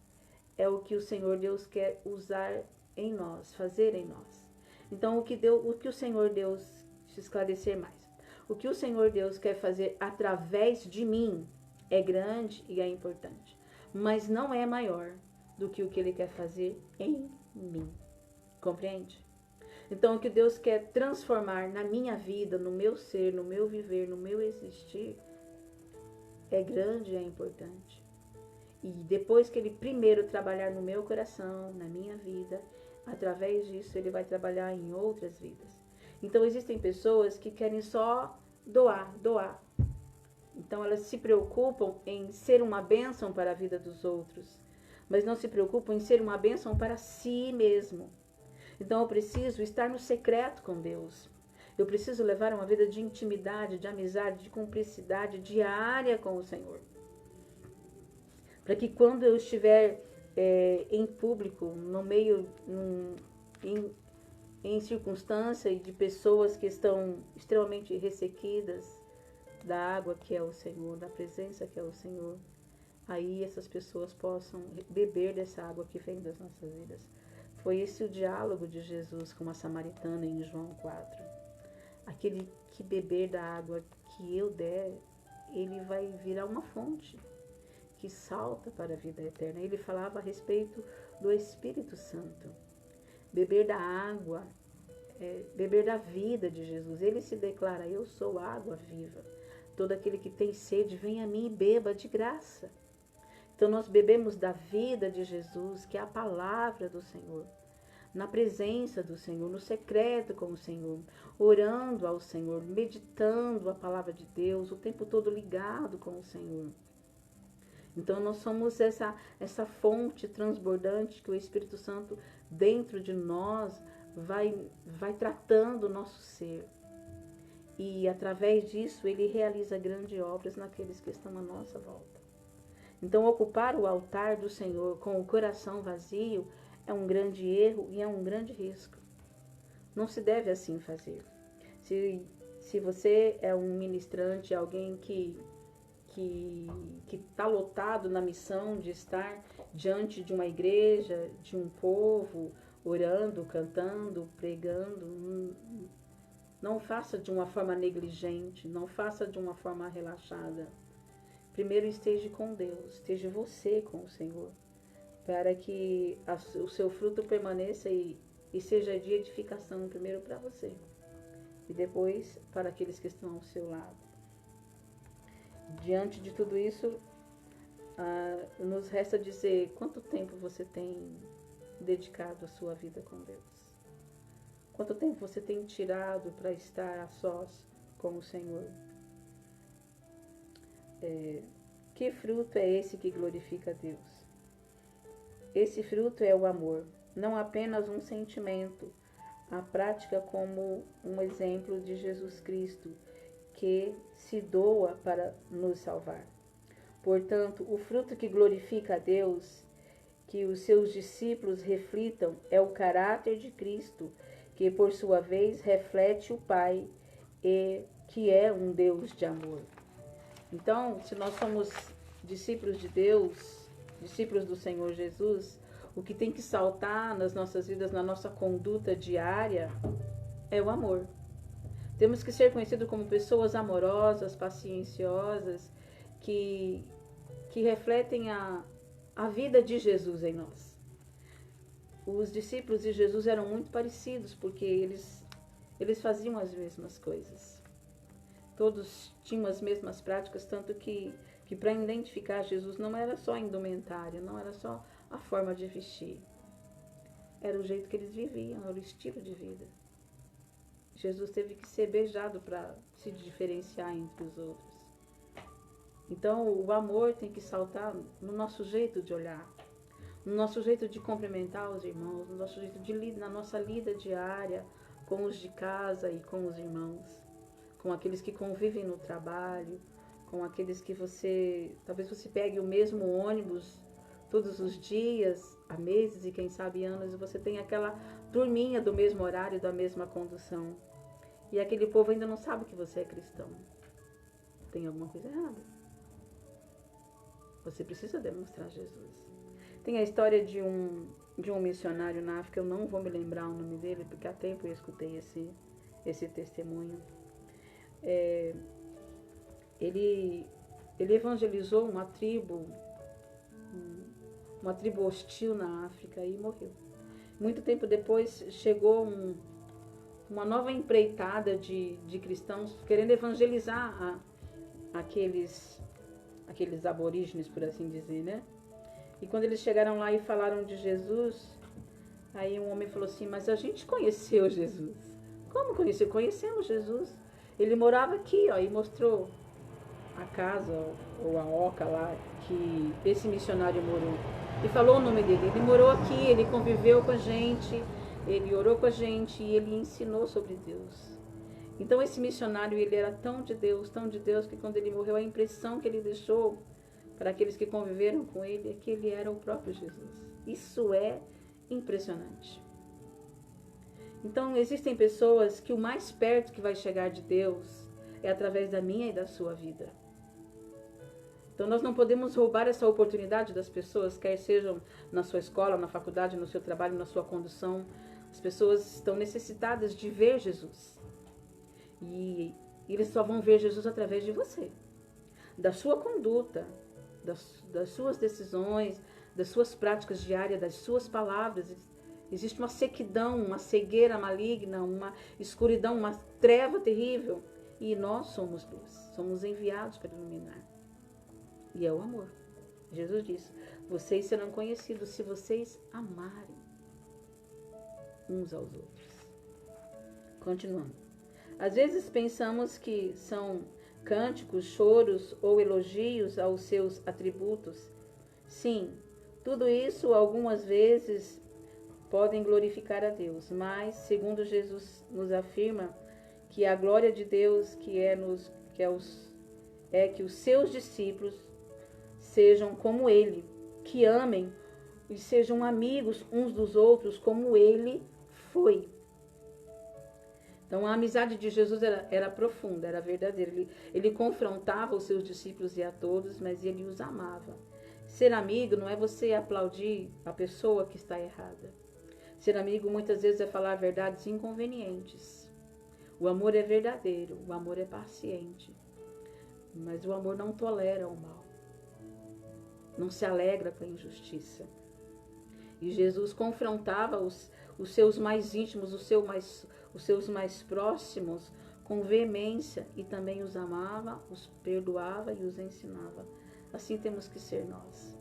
é o que o Senhor Deus quer usar em nós, fazer em nós. Então, o que o Senhor Deus, se esclarecer mais, o que o Senhor Deus quer fazer através de mim é grande e é importante, mas não é maior do que o que Ele quer fazer em mim. Compreende? Então, o que Deus quer transformar na minha vida, no meu ser, no meu viver, no meu existir, é grande e é importante. E depois que Ele primeiro trabalhar no meu coração, na minha vida, através disso Ele vai trabalhar em outras vidas. Então, existem pessoas que querem só doar. Então, elas se preocupam em ser uma bênção para a vida dos outros, mas não se preocupam em ser uma bênção para si mesmo. Então eu preciso estar no secreto com Deus. Eu preciso levar uma vida de intimidade, de amizade, de cumplicidade diária com o Senhor. Para que quando eu estiver em público, no meio, em circunstância de pessoas que estão extremamente ressequidas da água que é o Senhor, da presença que é o Senhor, aí essas pessoas possam beber dessa água que vem das nossas vidas. Foi esse o diálogo de Jesus com a samaritana em João 4. Aquele que beber da água que eu der, ele vai virar uma fonte que salta para a vida eterna. Ele falava a respeito do Espírito Santo. Beber da água, beber da vida de Jesus. Ele se declara: eu sou água viva. Todo aquele que tem sede, venha a mim e beba de graça. Então nós bebemos da vida de Jesus, que é a palavra do Senhor, na presença do Senhor, no secreto com o Senhor, orando ao Senhor, meditando a palavra de Deus, o tempo todo ligado com o Senhor. Então nós somos essa fonte transbordante que o Espírito Santo dentro de nós vai tratando o nosso ser. E através disso ele realiza grandes obras naqueles que estão à nossa volta. Então ocupar o altar do Senhor com o coração vazio é um grande erro e é um grande risco. Não se deve assim fazer. Se você é um ministrante, alguém que está lotado na missão de estar diante de uma igreja, de um povo, orando, cantando, pregando, não faça de uma forma negligente, não faça de uma forma relaxada. Primeiro esteja com Deus, esteja você com o Senhor, para que o seu fruto permaneça e seja de edificação, primeiro para você e depois para aqueles que estão ao seu lado. Diante de tudo isso, nos resta dizer quanto tempo você tem dedicado a sua vida com Deus. Quanto tempo você tem tirado para estar a sós com o Senhor? Que fruto é esse que glorifica a Deus? Esse fruto é o amor, não apenas um sentimento, a prática como um exemplo de Jesus Cristo, que se doa para nos salvar. Portanto, o fruto que glorifica a Deus, que os seus discípulos reflitam, é o caráter de Cristo, que por sua vez reflete o Pai, e que é um Deus de amor. Então, se nós somos discípulos de Deus, discípulos do Senhor Jesus, o que tem que saltar nas nossas vidas, na nossa conduta diária, é o amor. Temos que ser conhecidos como pessoas amorosas, pacienciosas, que refletem a vida de Jesus em nós. Os discípulos de Jesus eram muito parecidos, porque eles faziam as mesmas coisas. Todos tinham as mesmas práticas, tanto que para identificar Jesus não era só a indumentária, não era só a forma de vestir. Era o jeito que eles viviam, era o estilo de vida. Jesus teve que ser beijado para se diferenciar entre os outros. Então o amor tem que saltar no nosso jeito de olhar, no nosso jeito de cumprimentar os irmãos, no nosso jeito de na nossa lida diária com os de casa e com os irmãos, com aqueles que convivem no trabalho, com aqueles que talvez você pegue o mesmo ônibus todos os dias, há meses e quem sabe anos, e você tem aquela turminha do mesmo horário, da mesma condução. E aquele povo ainda não sabe que você é cristão. Tem alguma coisa errada. Você precisa demonstrar Jesus. Tem a história de um missionário na África, eu não vou me lembrar o nome dele, porque há tempo eu escutei esse testemunho. Ele evangelizou uma tribo hostil na África e morreu. Muito tempo depois chegou uma nova empreitada de cristãos querendo evangelizar aqueles aborígenes, por assim dizer, né? E quando eles chegaram lá e falaram de Jesus, aí um homem falou assim: mas a gente conheceu Jesus. Como conheceu? Conhecemos Jesus. Ele morava aqui, ó, e mostrou casa ou a oca lá que esse missionário morou. E falou o nome dele. Ele morou aqui, ele conviveu com a gente, ele orou com a gente e ele ensinou sobre Deus. Então esse missionário, ele era tão de Deus, que quando ele morreu, a impressão que ele deixou para aqueles que conviveram com ele é que ele era o próprio Jesus. Isso é impressionante. Então existem pessoas que o mais perto que vai chegar de Deus é através da minha e da sua vida. Então nós não podemos roubar essa oportunidade das pessoas, quer sejam na sua escola, na faculdade, no seu trabalho, na sua condução. As pessoas estão necessitadas de ver Jesus. E eles só vão ver Jesus através de você. Da sua conduta, das suas decisões, das suas práticas diárias, das suas palavras. Existe uma sequidão, uma cegueira maligna, uma escuridão, uma treva terrível. E nós somos luz, somos enviados para iluminar. E é o amor. Jesus diz, vocês serão conhecidos se vocês amarem uns aos outros. Continuando. Às vezes pensamos que são cânticos, choros ou elogios aos seus atributos. Sim, tudo isso algumas vezes podem glorificar a Deus, mas, segundo Jesus nos afirma, que a glória de Deus é que os seus discípulos sejam como Ele, que amem e sejam amigos uns dos outros como Ele foi. Então a amizade de Jesus era profunda, era verdadeira. Ele confrontava os seus discípulos e a todos, mas ele os amava. Ser amigo não é você aplaudir a pessoa que está errada. Ser amigo muitas vezes é falar verdades inconvenientes. O amor é verdadeiro, o amor é paciente. Mas o amor não tolera o mal. Não se alegra com a injustiça. E Jesus confrontava os seus mais íntimos, os seus mais próximos com veemência e também os amava, os perdoava e os ensinava. Assim temos que ser nós.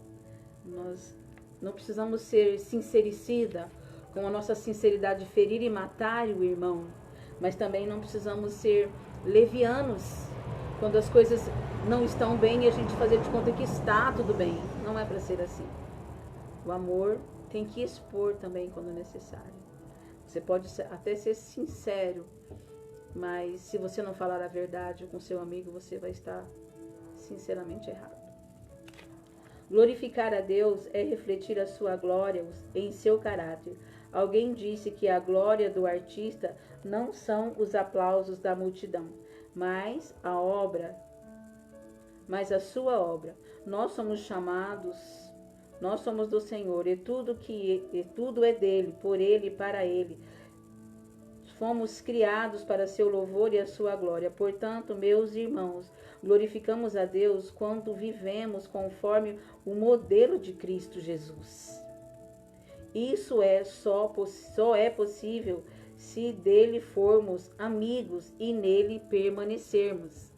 Nós não precisamos ser sincericida, com a nossa sinceridade ferir e matar o irmão, mas também não precisamos ser levianos quando as coisas não estão bem e a gente fazer de conta que está tudo bem. Não é para ser assim. O amor tem que expor também quando necessário. Você pode até ser sincero, mas se você não falar a verdade com seu amigo, você vai estar sinceramente errado. Glorificar a Deus é refletir a sua glória em seu caráter. Alguém disse que a glória do artista não são os aplausos da multidão, mas a sua obra. Nós somos chamados, nós somos do Senhor, e tudo é dele, por ele e para ele. Fomos criados para seu louvor e a sua glória. Portanto, meus irmãos, glorificamos a Deus quando vivemos conforme o modelo de Cristo Jesus. Isso só é possível se dele formos amigos e nele permanecermos.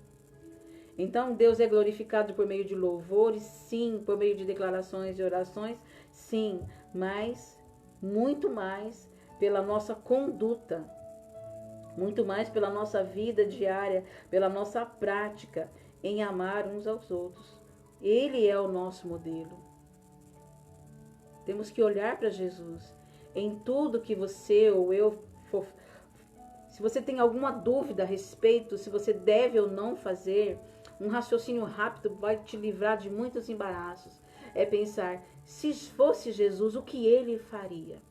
Então, Deus é glorificado por meio de louvores, sim, por meio de declarações e orações, sim, mas muito mais pela nossa conduta, muito mais pela nossa vida diária, pela nossa prática em amar uns aos outros. Ele é o nosso modelo. Temos que olhar para Jesus em tudo que você ou eu for. Se você tem alguma dúvida a respeito, se você deve ou não fazer, um raciocínio rápido vai te livrar de muitos embaraços. É pensar, se fosse Jesus, o que ele faria?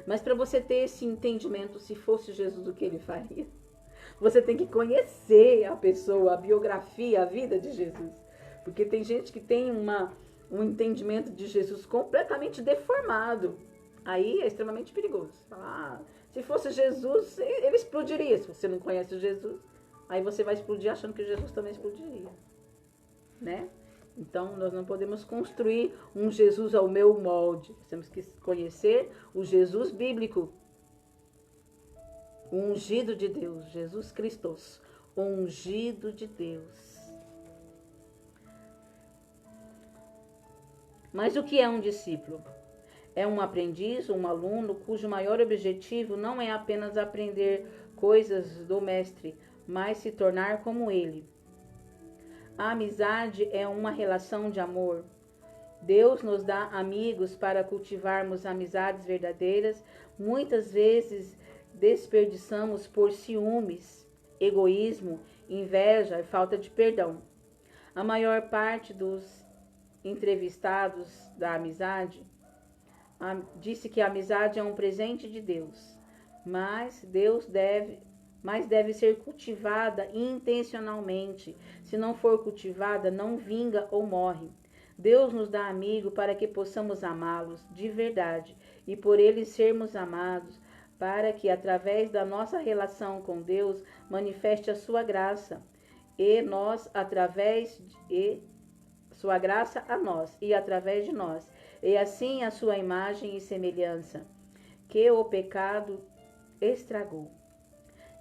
Mas para você ter esse entendimento, se fosse Jesus, o que ele faria? Você tem que conhecer a pessoa, a biografia, a vida de Jesus. Porque tem gente que tem um entendimento de Jesus completamente deformado. Aí é extremamente perigoso. Se fosse Jesus, ele explodiria. Se você não conhece Jesus, aí você vai explodir achando que Jesus também explodiria, né? Então, nós não podemos construir um Jesus ao meu molde. Temos que conhecer o Jesus bíblico, o ungido de Deus, Jesus Cristo, o ungido de Deus. Mas o que é um discípulo? É um aprendiz, um aluno cujo maior objetivo não é apenas aprender coisas do mestre, mas se tornar como ele. A amizade é uma relação de amor. Deus nos dá amigos para cultivarmos amizades verdadeiras. Muitas vezes desperdiçamos por ciúmes, egoísmo, inveja e falta de perdão. A maior parte dos entrevistados da amizade disse que a amizade é um presente de Deus, mas deve ser cultivada intencionalmente. Se não for cultivada, não vinga ou morre. Deus nos dá amigo para que possamos amá-los de verdade e por eles sermos amados, para que através da nossa relação com Deus manifeste a sua graça e nós sua graça a nós e através de nós, e assim a sua imagem e semelhança que o pecado estragou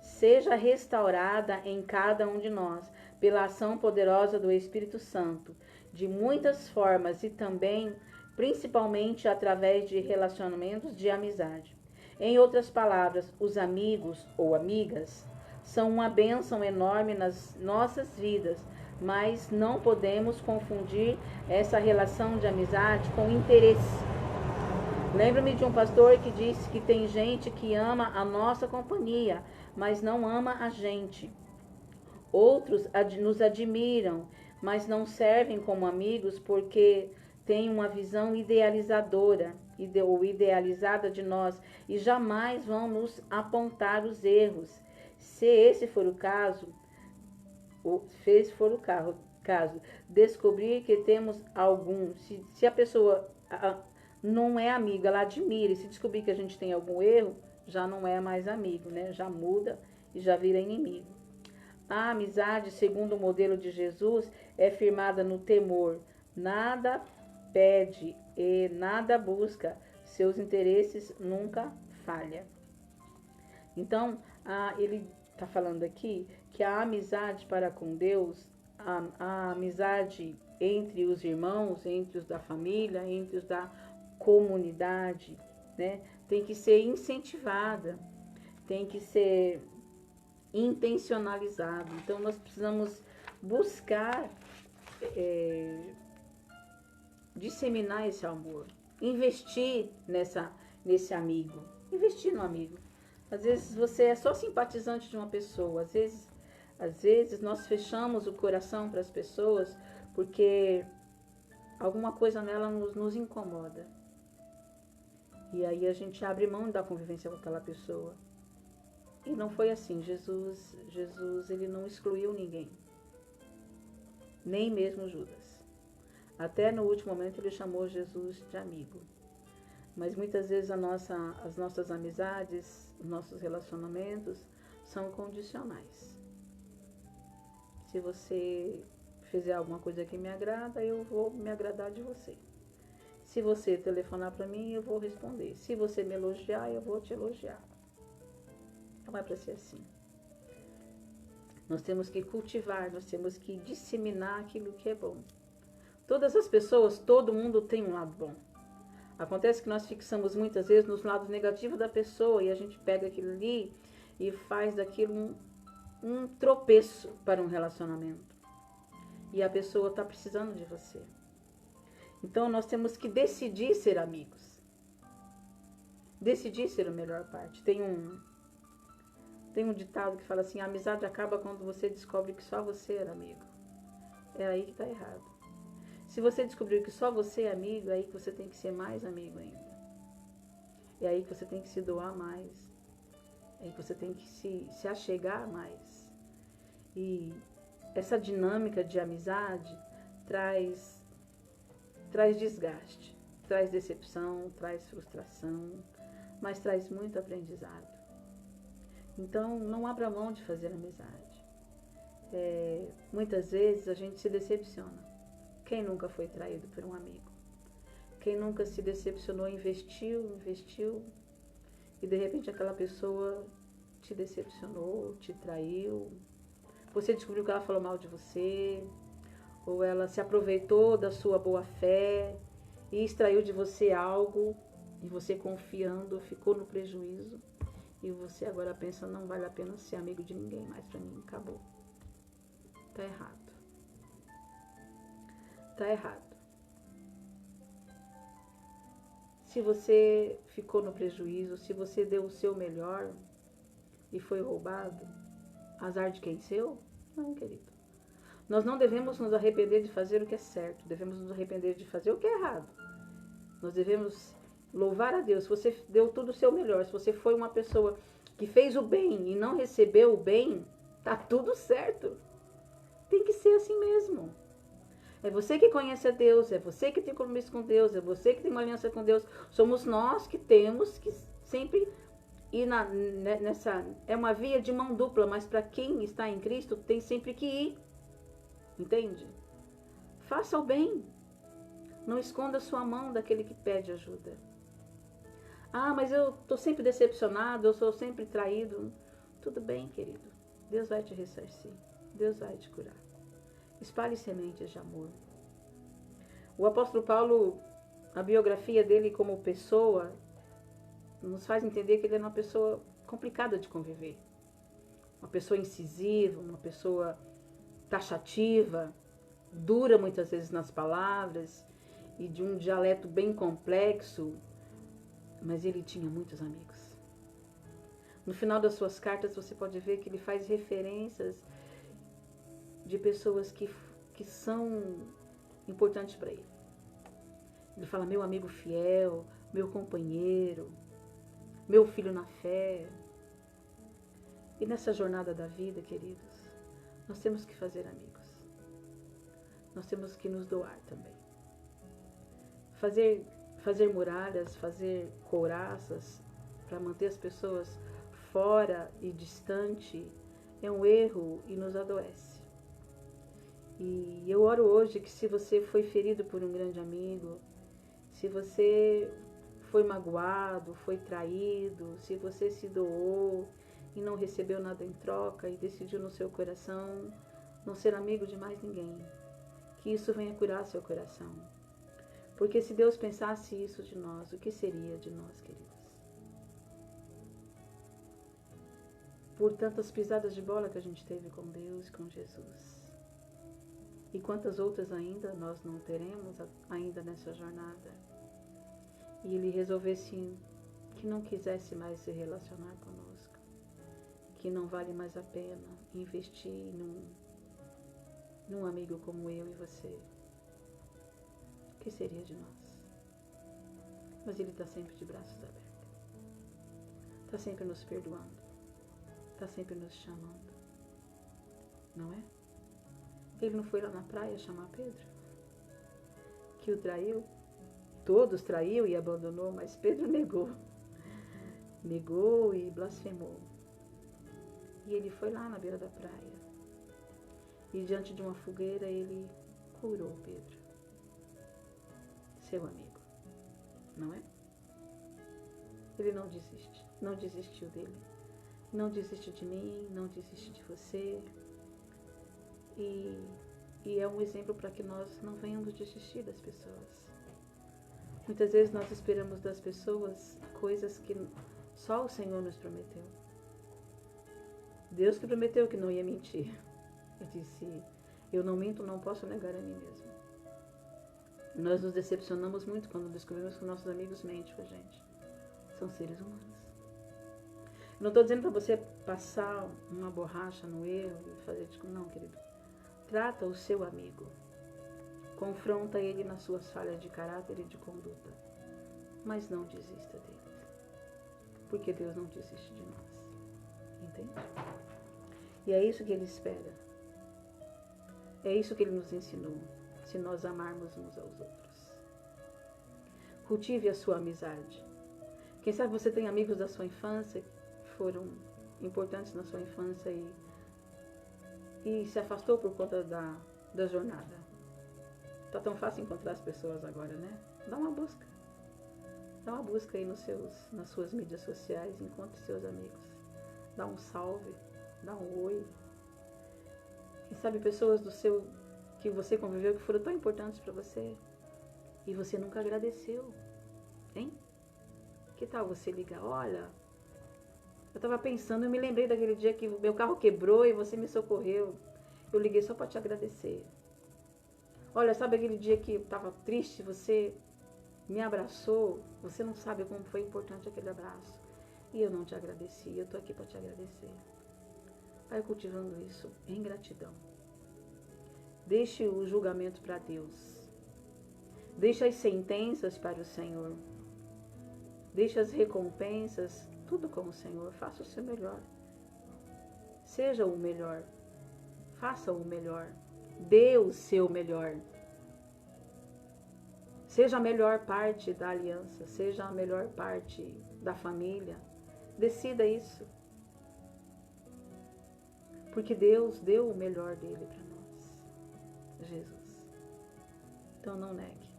seja restaurada em cada um de nós pela ação poderosa do Espírito Santo, de muitas formas e também, principalmente, através de relacionamentos de amizade. Em outras palavras, os amigos ou amigas são uma bênção enorme nas nossas vidas, mas não podemos confundir essa relação de amizade com interesse. Lembro-me de um pastor que disse que tem gente que ama a nossa companhia, mas não ama a gente. Outros nos admiram, mas não servem como amigos porque têm uma visão idealizadora ou idealizada de nós e jamais vão nos apontar os erros. Se esse for o caso, descobrir que temos algum, se a pessoa não é amiga, ela admira, e se descobrir que a gente tem algum erro, já não é mais amigo, né? Já muda e já vira inimigo. A amizade, segundo o modelo de Jesus, é firmada no temor. Nada pede e nada busca. Seus interesses nunca falham. Então, ele está falando aqui que a amizade para com Deus, a amizade entre os irmãos, entre os da família, entre os da comunidade, né, tem que ser incentivada, tem que ser intencionalizado. Então nós precisamos buscar disseminar esse amor, investir nesse amigo, investir no amigo. Às vezes você é só simpatizante de uma pessoa, às vezes nós fechamos o coração para as pessoas porque alguma coisa nela nos incomoda. E aí a gente abre mão da convivência com aquela pessoa. E não foi assim. Jesus ele não excluiu ninguém. Nem mesmo Judas. Até no último momento ele chamou Jesus de amigo. Mas muitas vezes as nossas amizades, os nossos relacionamentos são condicionais. Se você fizer alguma coisa que me agrada, eu vou me agradar de você. Se você telefonar para mim, eu vou responder. Se você me elogiar, eu vou te elogiar. Não é para ser assim. Nós temos que cultivar, nós temos que disseminar aquilo que é bom. Todas as pessoas, todo mundo tem um lado bom. Acontece que nós fixamos muitas vezes nos lados negativos da pessoa e a gente pega aquilo ali e faz daquilo um tropeço para um relacionamento. E a pessoa está precisando de você. Então nós temos que decidir ser amigos. Decidir ser a melhor parte. Tem um ditado que fala assim: a amizade acaba quando você descobre que só você era amigo. É aí que está errado. Se você descobrir que só você é amigo, é aí que você tem que ser mais amigo ainda. É aí que você tem que se doar mais. É aí que você tem que se achegar mais. E essa dinâmica de amizade traz desgaste, traz decepção, traz frustração, mas traz muito aprendizado. Então, não abra mão de fazer amizade. Muitas vezes a gente se decepciona. Quem nunca foi traído por um amigo? Quem nunca se decepcionou, investiu, e de repente aquela pessoa te decepcionou, te traiu. Você descobriu que ela falou mal de você, ou ela se aproveitou da sua boa fé e extraiu de você algo, e você confiando ficou no prejuízo, e você agora pensa: não vale a pena ser amigo de ninguém mais para mim, acabou. Tá errado. está errado. Se você ficou no prejuízo, se você deu o seu melhor e foi roubado, azar de quem? Seu? Não, querido. Nós não devemos nos arrepender de fazer o que é certo, devemos nos arrepender de fazer o que é errado. Nós devemos louvar a Deus. Se você deu tudo o seu melhor, se você foi uma pessoa que fez o bem e não recebeu o bem, tá tudo certo. Tem que ser assim mesmo. É você que conhece a Deus, é você que tem compromisso com Deus, é você que tem uma aliança com Deus. Somos nós que temos que sempre ir nessa... É uma via de mão dupla, mas para quem está em Cristo tem sempre que ir. Entende? Faça o bem. Não esconda sua mão daquele que pede ajuda. Ah, mas eu estou sempre decepcionado, eu sou sempre traído. Tudo bem, querido. Deus vai te ressarcir. Deus vai te curar. Espalhe sementes de amor. O apóstolo Paulo, a biografia dele como pessoa, nos faz entender que ele era uma pessoa complicada de conviver. Uma pessoa incisiva, uma pessoa taxativa, dura muitas vezes nas palavras e de um dialeto bem complexo, mas ele tinha muitos amigos. No final das suas cartas você pode ver que ele faz referências de pessoas que são importantes para ele. Ele fala, meu amigo fiel, meu companheiro, meu filho na fé. E nessa jornada da vida, queridos, nós temos que fazer amigos. Nós temos que nos doar também. Fazer muralhas, fazer couraças para manter as pessoas fora e distante é um erro e nos adoece. E eu oro hoje que se você foi ferido por um grande amigo, se você foi magoado, foi traído, se você se doou e não recebeu nada em troca e decidiu no seu coração não ser amigo de mais ninguém, que isso venha curar seu coração. Porque se Deus pensasse isso de nós, o que seria de nós, queridos? Por tantas pisadas de bola que a gente teve com Deus e com Jesus. E quantas outras ainda nós não teremos ainda nessa jornada. E Ele resolvesse que não quisesse mais se relacionar conosco. Que não vale mais a pena investir num amigo como eu e você. O que seria de nós? Mas Ele está sempre de braços abertos. Está sempre nos perdoando. Está sempre nos chamando. Não é? Ele não foi lá na praia chamar Pedro? Que o traiu? Todos traiu e abandonou, mas Pedro negou. Negou e blasfemou. E ele foi lá na beira da praia. E diante de uma fogueira ele curou Pedro. Seu amigo. Não é? Ele não desiste. Não desistiu dele. Não desiste de mim, não desiste de você. E é um exemplo para que nós não venhamos desistir das pessoas. Muitas vezes nós esperamos das pessoas coisas que só o Senhor nos prometeu. Deus que prometeu que não ia mentir. Ele disse, eu não minto, não posso negar a mim mesmo. Nós nos decepcionamos muito quando descobrimos que nossos amigos mentem com a gente. São seres humanos. Eu não estou dizendo para você passar uma borracha no erro e fazer tipo, não, querido. Trata o seu amigo. Confronta ele nas suas falhas de caráter e de conduta. Mas não desista dele. Porque Deus não desiste de nós. Entende? E é isso que Ele espera. É isso que Ele nos ensinou. Se nós amarmos uns aos outros. Cultive a sua amizade. Quem sabe você tem amigos da sua infância que foram importantes na sua infância e se afastou por conta da jornada. Tá tão fácil encontrar as pessoas agora, né? Dá uma busca. Dá uma busca aí nas suas mídias sociais, encontre seus amigos. Dá um salve, dá um oi. Quem sabe pessoas que você conviveu que foram tão importantes para você e você nunca agradeceu, hein? Que tal você ligar? Olha, eu estava pensando, eu me lembrei daquele dia que o meu carro quebrou e você me socorreu. Eu liguei só para te agradecer. Olha, sabe aquele dia que eu estava triste, você me abraçou, você não sabe como foi importante aquele abraço. E eu não te agradeci, eu estou aqui para te agradecer. Vai cultivando isso em gratidão. Deixe o julgamento para Deus. Deixe as sentenças para o Senhor. Deixe as recompensas, tudo com o Senhor. Faça o seu melhor. Seja o melhor. Faça o melhor. Dê o seu melhor. Seja a melhor parte da aliança. Seja a melhor parte da família. Decida isso. Porque Deus deu o melhor dele para nós. Jesus. Então não negue.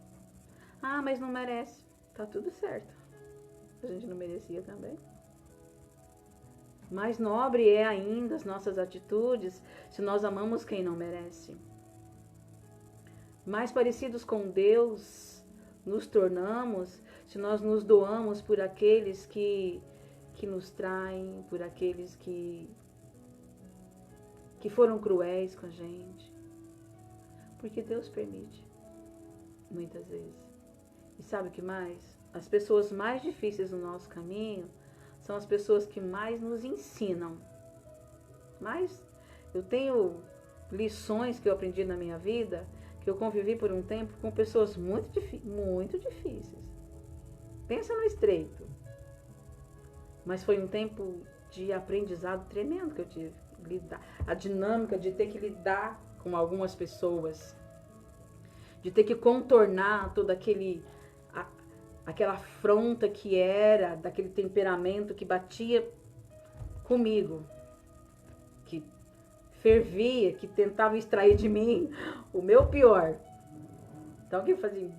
Ah, mas não merece. Tá tudo certo. A gente não merecia também. Mais nobre é ainda as nossas atitudes se nós amamos quem não merece. Mais parecidos com Deus nos tornamos se nós nos doamos por aqueles que nos traem, por aqueles que foram cruéis com a gente. Porque Deus permite, muitas vezes. E sabe o que mais? As pessoas mais difíceis no nosso caminho são as pessoas que mais nos ensinam. Mas eu tenho lições que eu aprendi na minha vida, que eu convivi por um tempo com pessoas muito difíceis. Pensa no estreito. Mas foi um tempo de aprendizado tremendo que eu tive. A dinâmica de ter que lidar com algumas pessoas. De ter que contornar toda aquela afronta que era, daquele temperamento que batia comigo, que fervia, que tentava extrair de mim o meu pior. Então o que eu fazia?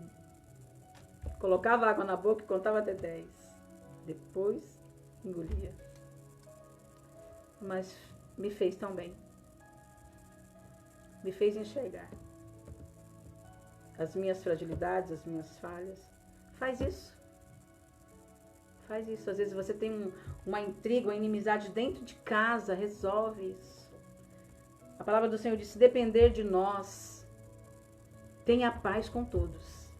Colocava água na boca e contava até 10. Depois engolia. Mas me fez tão bem. Me fez enxergar as minhas fragilidades, as minhas falhas. Faz isso. Faz isso. Às vezes você tem uma intriga, uma inimizade dentro de casa. Resolve isso. A palavra do Senhor diz: se depender de nós, tenha paz com todos.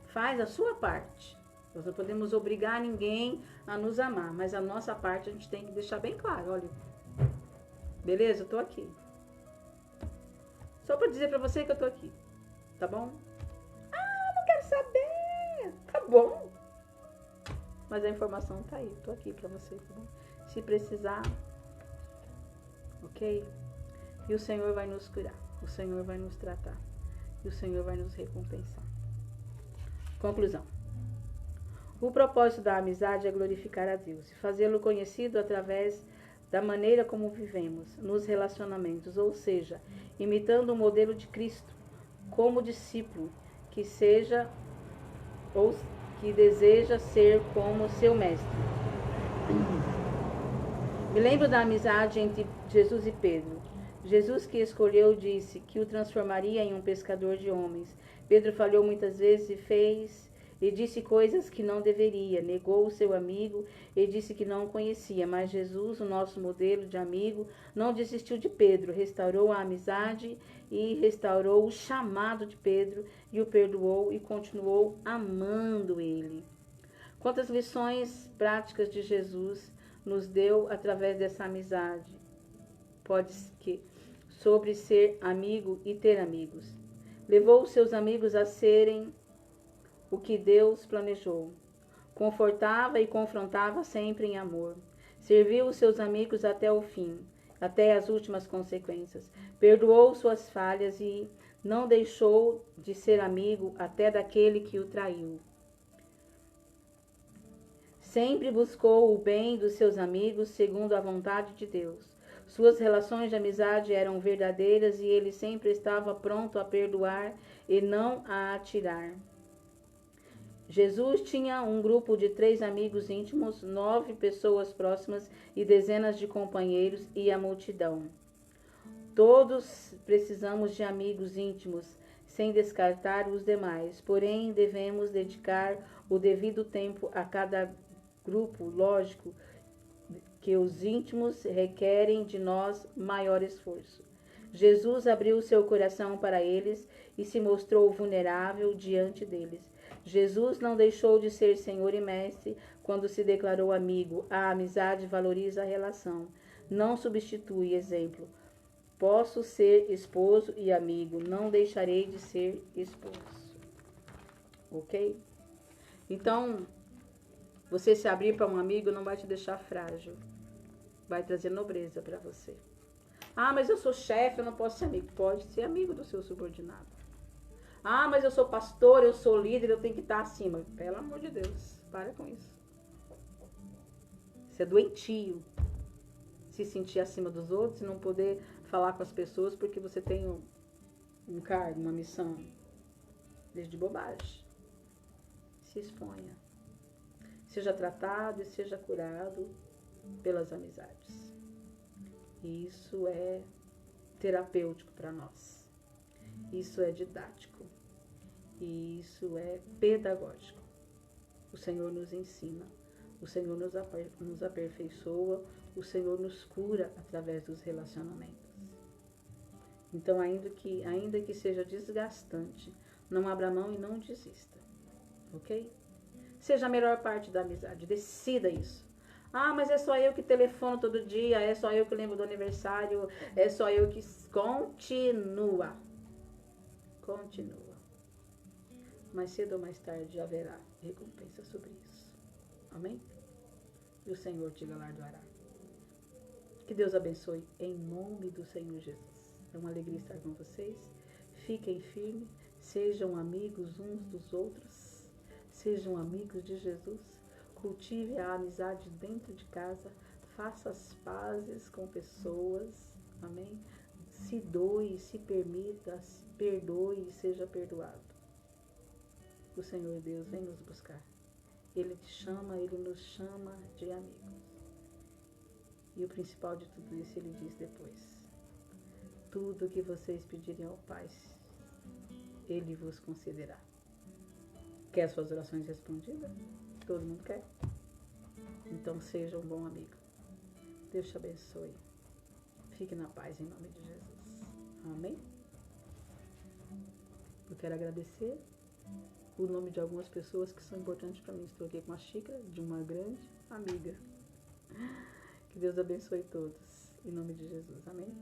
Faz a sua parte. Nós não podemos obrigar ninguém a nos amar, mas a nossa parte a gente tem que deixar bem claro. Olha, beleza? Eu tô aqui. Só para dizer para você que eu tô aqui. Tá bom? Ah, não quero saber. Tá bom. Mas a informação tá aí. Tô aqui para você, tá bom? Se precisar, ok? E o Senhor vai nos curar. O Senhor vai nos tratar. E o Senhor vai nos recompensar. Conclusão. O propósito da amizade é glorificar a Deus e fazê-lo conhecido através da maneira como vivemos nos relacionamentos, ou seja, imitando o modelo de Cristo como discípulo que seja ou que deseja ser como seu mestre. Me lembro da amizade entre Jesus e Pedro. Jesus, que escolheu, disse que o transformaria em um pescador de homens. Pedro falhou muitas vezes e disse coisas que não deveria. Negou o seu amigo e disse que não o conhecia. Mas Jesus, o nosso modelo de amigo, não desistiu de Pedro. Restaurou a amizade e restaurou o chamado de Pedro e o perdoou e continuou amando ele. Quantas lições práticas de Jesus nos deu através dessa amizade? Sobre ser amigo e ter amigos. Levou os seus amigos a serem o que Deus planejou. Confortava e confrontava sempre em amor. Serviu os seus amigos até o fim, até as últimas consequências. Perdoou suas falhas e não deixou de ser amigo até daquele que o traiu. Sempre buscou o bem dos seus amigos segundo a vontade de Deus. Suas relações de amizade eram verdadeiras e ele sempre estava pronto a perdoar e não a atirar. Jesus tinha um grupo de 3 amigos íntimos, 9 pessoas próximas e dezenas de companheiros e a multidão. Todos precisamos de amigos íntimos, sem descartar os demais. Porém, devemos dedicar o devido tempo a cada grupo. Lógico que os íntimos requerem de nós maior esforço. Jesus abriu seu coração para eles e se mostrou vulnerável diante deles. Jesus não deixou de ser Senhor e Mestre quando se declarou amigo. A amizade valoriza a relação, não substitui exemplo. Posso ser esposo e amigo, não deixarei de ser esposo. Ok? Então, você se abrir para um amigo não vai te deixar frágil. Vai trazer nobreza para você. Ah, mas eu sou chefe, eu não posso ser amigo. Pode ser amigo do seu subordinado. Ah, mas eu sou pastor, eu sou líder, eu tenho que estar acima. Pelo amor de Deus, para com isso. Você é doentio. Se sentir acima dos outros e não poder falar com as pessoas porque você tem um cargo, uma missão. Deixe de bobagem. Se exponha. Seja tratado e seja curado pelas amizades. Isso é terapêutico para nós. Isso é didático. E isso é pedagógico. O Senhor nos ensina. O Senhor nos aperfeiçoa. O Senhor nos cura através dos relacionamentos. Então, ainda que seja desgastante, não abra mão e não desista. Ok? Seja a melhor parte da amizade. Decida isso. Ah, mas é só eu que telefono todo dia, é só eu que lembro do aniversário, é só eu que... Continua. Continua. Mais cedo ou mais tarde haverá recompensa sobre isso. Amém? E o Senhor te galardoará. Que Deus abençoe em nome do Senhor Jesus. É uma alegria estar com vocês. Fiquem firmes, sejam amigos uns dos outros, sejam amigos de Jesus. Cultive a amizade dentro de casa, faça as pazes com pessoas, amém? Se doe, se permita, se perdoe e seja perdoado. O Senhor Deus vem nos buscar. Ele te chama, Ele nos chama de amigos. E o principal de tudo isso Ele diz depois. Tudo que vocês pedirem ao Pai, Ele vos concederá. Quer as suas orações respondidas? Todo mundo quer? Então seja um bom amigo. Deus te abençoe. Fique na paz em nome de Jesus. Amém? Eu quero agradecer o nome de algumas pessoas que são importantes para mim. Estou aqui com a xícara de uma grande amiga. Que Deus abençoe todos. Em nome de Jesus. Amém?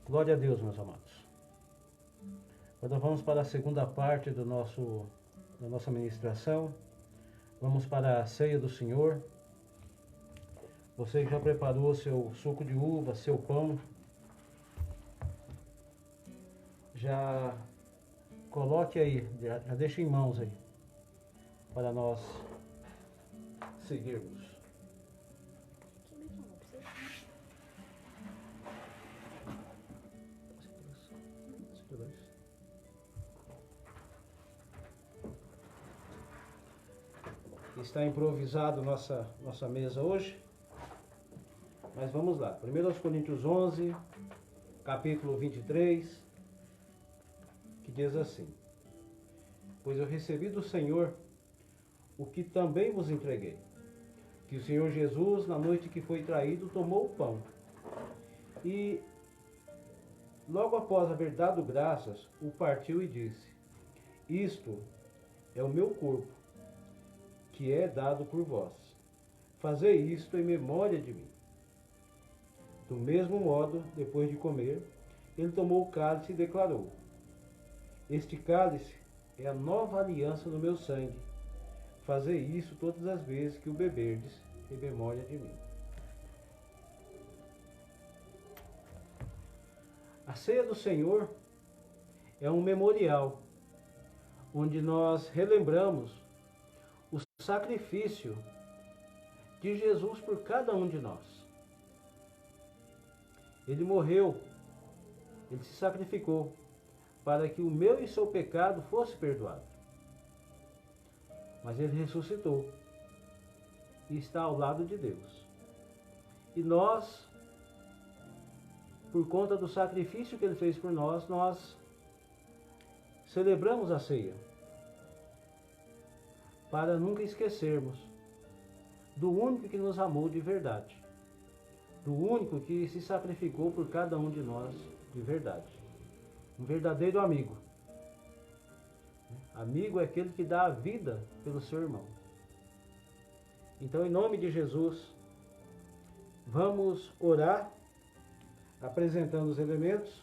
Glória a Deus, meus amados. Agora vamos para a segunda parte da nossa ministração. Vamos para a ceia do Senhor. Você já preparou seu suco de uva, seu pão? Já coloque aí, já deixe em mãos aí, para nós seguirmos. Está improvisado nossa mesa hoje, mas vamos lá. 1 Coríntios 11, capítulo 23, que diz assim: Pois eu recebi do Senhor o que também vos entreguei, que o Senhor Jesus, na noite que foi traído, tomou o pão, e logo após haver dado graças, o partiu e disse: Isto é o meu corpo, que é dado por vós. Fazei isto em memória de mim. Do mesmo modo, depois de comer, ele tomou o cálice e declarou: Este cálice é a nova aliança no meu sangue. Fazei isso todas as vezes que o beberdes, em memória de mim. A ceia do Senhor é um memorial, onde nós relembramos o sacrifício de Jesus por cada um de nós. Ele morreu, ele se sacrificou para que o meu e seu pecado fosse perdoado. Mas ele ressuscitou e está ao lado de Deus. E nós, por conta do sacrifício que Ele fez por nós, nós celebramos a ceia, para nunca esquecermos do único que nos amou de verdade, do único que se sacrificou por cada um de nós de verdade. Um verdadeiro amigo. Amigo é aquele que dá a vida pelo seu irmão. Então, em nome de Jesus, vamos orar, apresentando os elementos,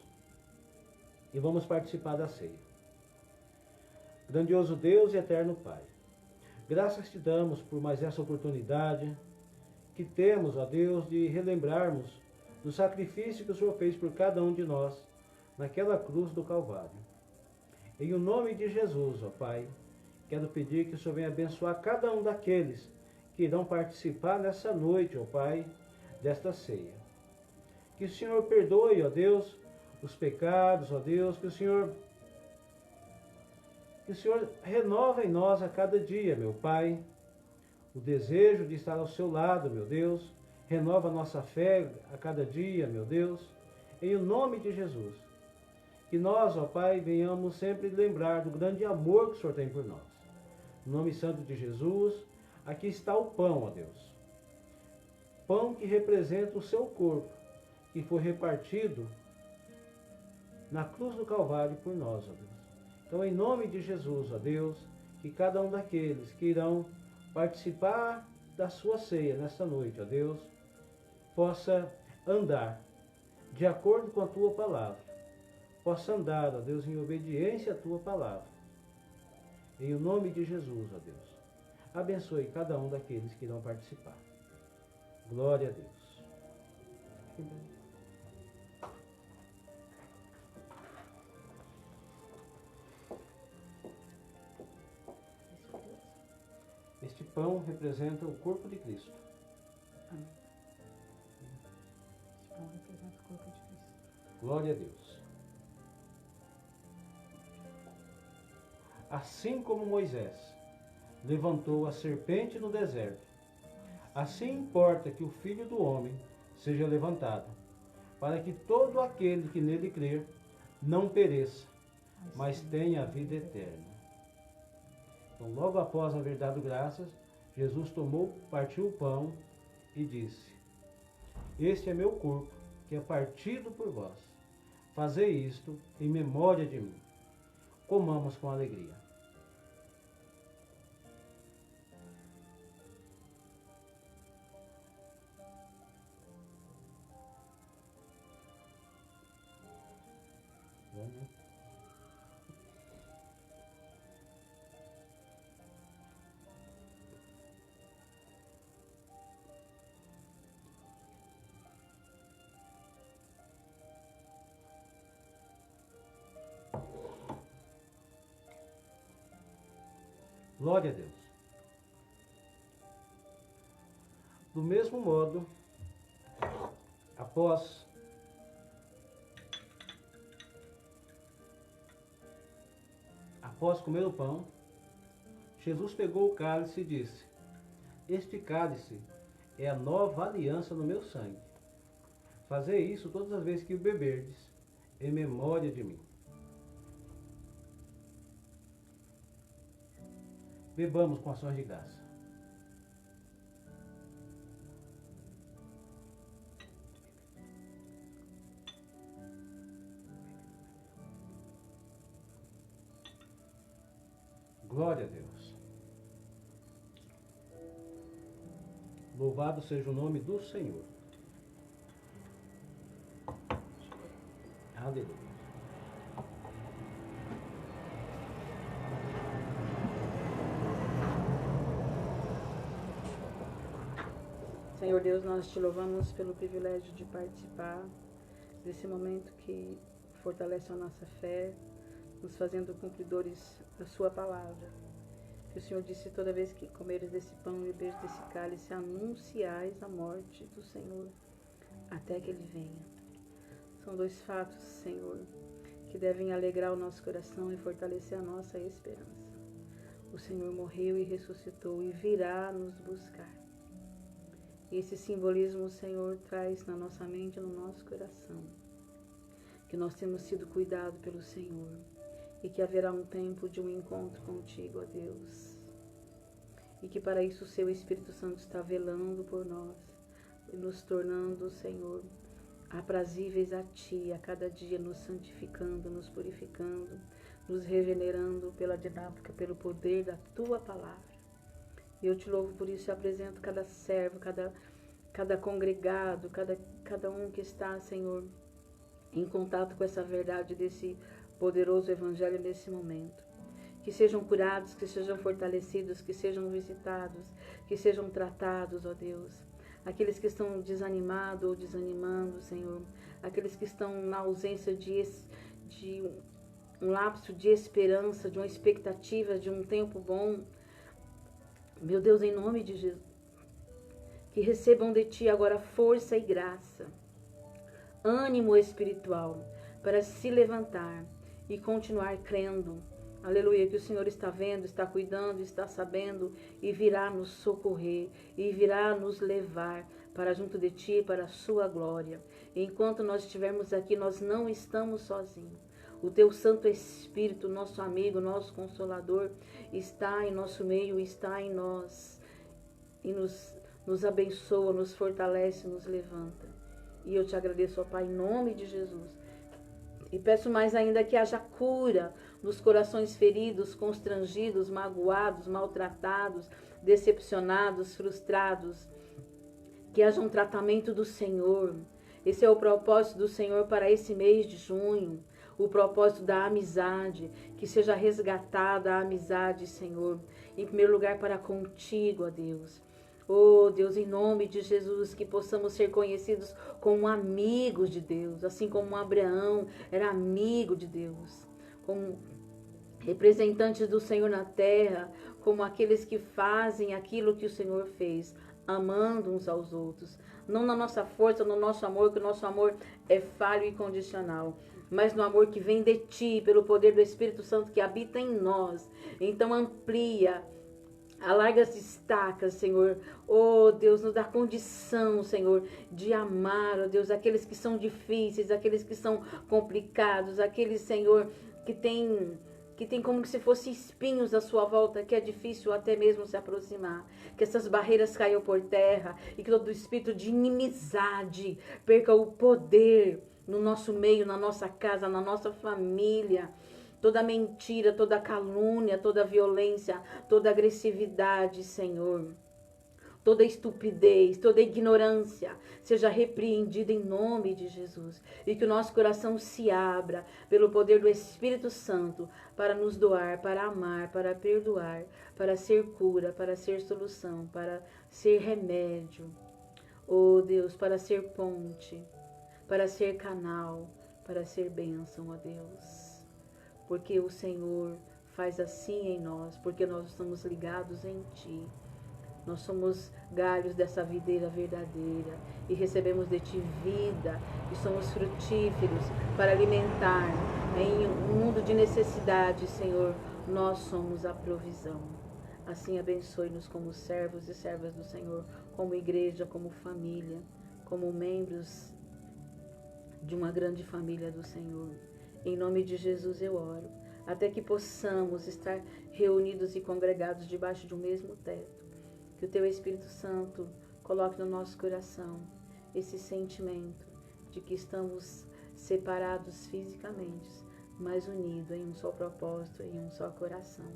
e vamos participar da ceia. Grandioso Deus e eterno Pai, graças te damos por mais essa oportunidade que temos, ó Deus, de relembrarmos do sacrifício que o Senhor fez por cada um de nós naquela cruz do Calvário. Em o nome de Jesus, ó Pai, quero pedir que o Senhor venha abençoar cada um daqueles que irão participar nessa noite, ó Pai, desta ceia. Que o Senhor perdoe, ó Deus, os pecados, ó Deus, que o Senhor renova em nós a cada dia, meu Pai, o desejo de estar ao seu lado, meu Deus. Renova a nossa fé a cada dia, meu Deus, em o nome de Jesus. Que nós, ó Pai, venhamos sempre lembrar do grande amor que o Senhor tem por nós. No nome santo de Jesus, aqui está o pão, ó Deus. Pão que representa o seu corpo, que foi repartido na cruz do Calvário por nós, ó Deus. Então, em nome de Jesus, ó Deus, que cada um daqueles que irão participar da sua ceia nesta noite, ó Deus, possa andar de acordo com a tua palavra, possa andar, ó Deus, em obediência à tua palavra. Em o nome de Jesus, ó Deus, abençoe cada um daqueles que irão participar. Glória a Deus. Este pão representa o corpo de Cristo. Amém. Esse pão representa o corpo de Cristo. Glória a Deus. Assim como Moisés levantou a serpente no deserto, assim importa que o Filho do Homem seja levantado, para que todo aquele que nele crer não pereça, mas tenha a vida eterna. Então, logo após haver dado graças, Jesus partiu o pão e disse: Este é meu corpo, que é partido por vós. Fazei isto em memória de mim. Comamos com alegria. Glória a Deus. Do mesmo modo, após comer o pão, Jesus pegou o cálice e disse: Este cálice é a nova aliança no meu sangue. Fazei isso todas as vezes que o beberdes, em memória de mim. Bebamos com ações de graça. Glória a Deus. Louvado seja o nome do Senhor. Aleluia. Senhor Deus, nós te louvamos pelo privilégio de participar desse momento que fortalece a nossa fé, nos fazendo cumpridores da sua palavra. Que o Senhor disse: toda vez que comeres desse pão e beberes desse cálice, anunciais a morte do Senhor até que Ele venha. São dois fatos, Senhor, que devem alegrar o nosso coração e fortalecer a nossa esperança. O Senhor morreu e ressuscitou e virá nos buscar. E esse simbolismo o Senhor traz na nossa mente e no nosso coração. que nós temos sido cuidados pelo Senhor e que haverá um tempo de um encontro contigo, ó Deus. E que para isso o seu Espírito Santo está velando por nós e nos tornando, Senhor, aprazíveis a Ti, a cada dia nos santificando, nos purificando, nos regenerando pela dinâmica, pelo poder da Tua palavra. E eu te louvo por isso e apresento cada servo, cada congregado, cada um que está, Senhor, em contato com essa verdade desse poderoso Evangelho nesse momento. Que sejam curados, que sejam fortalecidos, que sejam visitados, que sejam tratados, ó Deus. Aqueles que estão desanimados ou desanimando, Senhor. Aqueles que estão na ausência de um lapso de esperança, de uma expectativa, de um tempo bom. Meu Deus, em nome de Jesus, que recebam de Ti agora força e graça, ânimo espiritual para se levantar e continuar crendo. Aleluia, que o Senhor está vendo, está cuidando, está sabendo e virá nos socorrer e virá nos levar para junto de Ti, para a Sua glória. E enquanto nós estivermos aqui, nós não estamos sozinhos. O Teu Santo Espírito, nosso amigo, nosso Consolador, está em nosso meio, está em nós e nos abençoa, nos fortalece, nos levanta. E eu te agradeço, ó Pai, em nome de Jesus. E peço mais ainda que haja cura nos corações feridos, constrangidos, magoados, maltratados, decepcionados, frustrados. Que haja um tratamento do Senhor. Esse é o propósito do Senhor para esse mês de junho. O propósito da amizade. Que seja resgatada a amizade, Senhor. Em primeiro lugar para contigo, ó Deus. Oh Deus, em nome de Jesus, que possamos ser conhecidos como amigos de Deus, assim como Abraão era amigo de Deus, como representantes do Senhor na terra, como aqueles que fazem aquilo que o Senhor fez, amando uns aos outros, não na nossa força, no nosso amor, que o nosso amor é falho e condicional, mas no amor que vem de Ti, pelo poder do Espírito Santo que habita em nós. Então amplia, alarga as estacas, Senhor. Oh, Deus, nos dá condição, Senhor, de amar, oh Deus, aqueles que são difíceis, aqueles que são complicados, aqueles, Senhor, que tem como se fossem espinhos à sua volta, que é difícil até mesmo se aproximar. Que essas barreiras caiam por terra e que todo espírito de inimizade perca o poder no nosso meio, na nossa casa, na nossa família. Toda mentira, toda calúnia, toda violência, toda agressividade, Senhor. Toda estupidez, toda ignorância seja repreendida em nome de Jesus. E que o nosso coração se abra pelo poder do Espírito Santo para nos doar, para amar, para perdoar, para ser cura, para ser solução, para ser remédio. Oh Deus, para ser ponte, para ser canal, para ser bênção, ó Deus. Porque o Senhor faz assim em nós, porque nós estamos ligados em Ti. Nós somos galhos dessa videira verdadeira e recebemos de Ti vida e somos frutíferos para alimentar. Em um mundo de necessidade, Senhor, nós somos a provisão. Assim abençoe-nos como servos e servas do Senhor, como igreja, como família, como membros de uma grande família do Senhor. Em nome de Jesus eu oro, até que possamos estar reunidos e congregados debaixo de um mesmo teto. Que o Teu Espírito Santo coloque no nosso coração esse sentimento de que estamos separados fisicamente, mas unidos em um só propósito, em um só coração.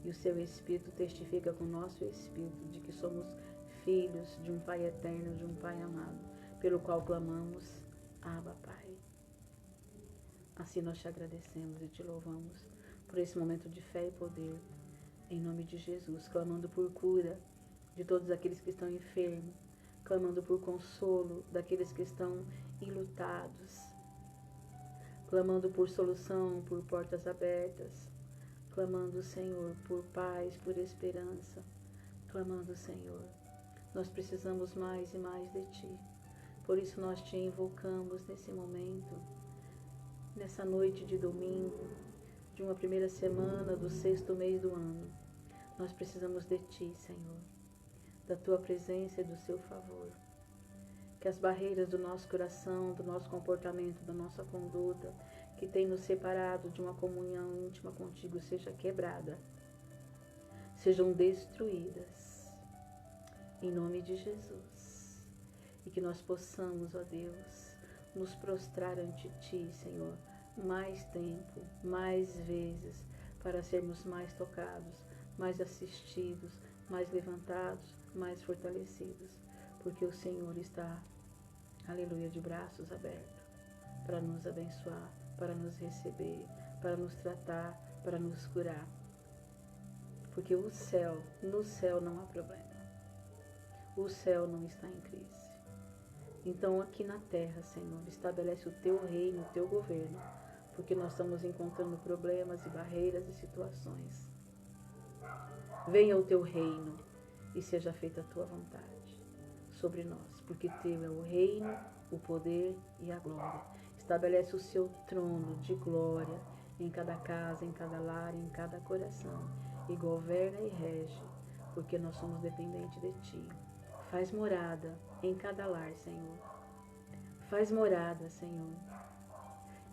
E o Seu Espírito testifica com o nosso Espírito de que somos filhos de um Pai eterno, de um Pai amado, pelo qual clamamos, Abba, Pai. Assim nós te agradecemos e te louvamos por esse momento de fé e poder, em nome de Jesus, clamando por cura de todos aqueles que estão enfermos, clamando por consolo daqueles que estão enlutados, clamando por solução, por portas abertas, clamando, Senhor, por paz, por esperança, clamando, Senhor, nós precisamos mais e mais de Ti, por isso nós Te invocamos nesse momento, nessa noite de domingo, de uma primeira semana do 6º mês do ano. Nós precisamos de Ti, Senhor, da Tua presença e do Seu favor. que as barreiras do nosso coração, do nosso comportamento, da nossa conduta, que tem nos separado de uma comunhão íntima contigo, seja quebrada, sejam destruídas, em nome de Jesus. E que nós possamos, ó Deus, nos prostrar ante Ti, Senhor, mais tempo, mais vezes, para sermos mais tocados, mais assistidos, mais levantados, mais fortalecidos, porque o Senhor está, aleluia, de braços abertos, para nos abençoar, para nos receber, para nos tratar, para nos curar. Porque no céu não há problema. O céu não está em crise. Então aqui na terra, Senhor, estabelece o Teu reino, o Teu governo, porque nós estamos encontrando problemas e barreiras e situações. Venha o Teu reino e seja feita a Tua vontade sobre nós, porque Teu é o reino, o poder e a glória. Estabelece o Seu trono de glória em cada casa, em cada lar, em cada coração, e governa e rege, porque nós somos dependentes de Ti. Faz morada em cada lar, Senhor. Faz morada, Senhor,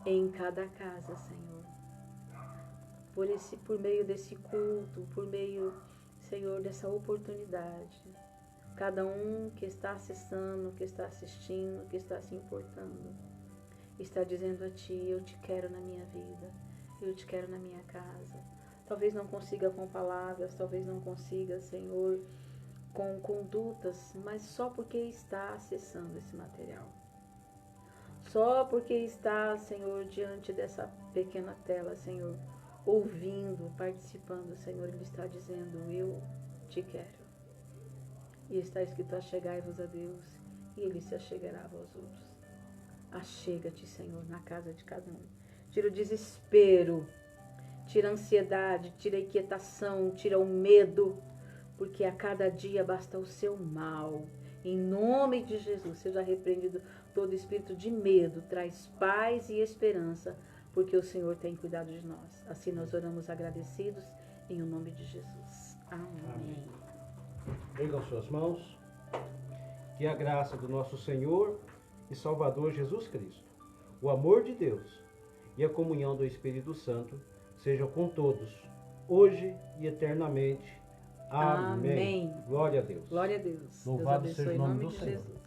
em cada casa, Senhor. Por meio desse culto, por meio, Senhor, dessa oportunidade, cada um que está acessando, que está assistindo, que está se importando, está dizendo a Ti: eu Te quero na minha vida, eu Te quero na minha casa. Talvez não consiga com palavras, talvez não consiga, Senhor, com condutas, mas só porque está acessando esse material. Só porque está, Senhor, diante dessa pequena tela, Senhor, ouvindo, participando, Senhor, Ele está dizendo: eu Te quero. E está escrito: achegai-vos a Deus, e Ele se achegará a vós outros. Achega-te, Senhor, na casa de cada um. Tira o desespero, tira a ansiedade, tira a inquietação, tira o medo, porque a cada dia basta o seu mal. Em nome de Jesus, seja repreendido todo espírito de medo, traz paz e esperança, porque o Senhor tem cuidado de nós. Assim nós oramos agradecidos, em nome de Jesus. Amém. Ergam suas mãos. Que a graça do nosso Senhor e Salvador Jesus Cristo, o amor de Deus e a comunhão do Espírito Santo sejam com todos, hoje e eternamente. Amém. Amém. Glória a Deus. Glória a Deus. Louvado Deus seja abençoe o nome em do nome de Senhor. Jesus.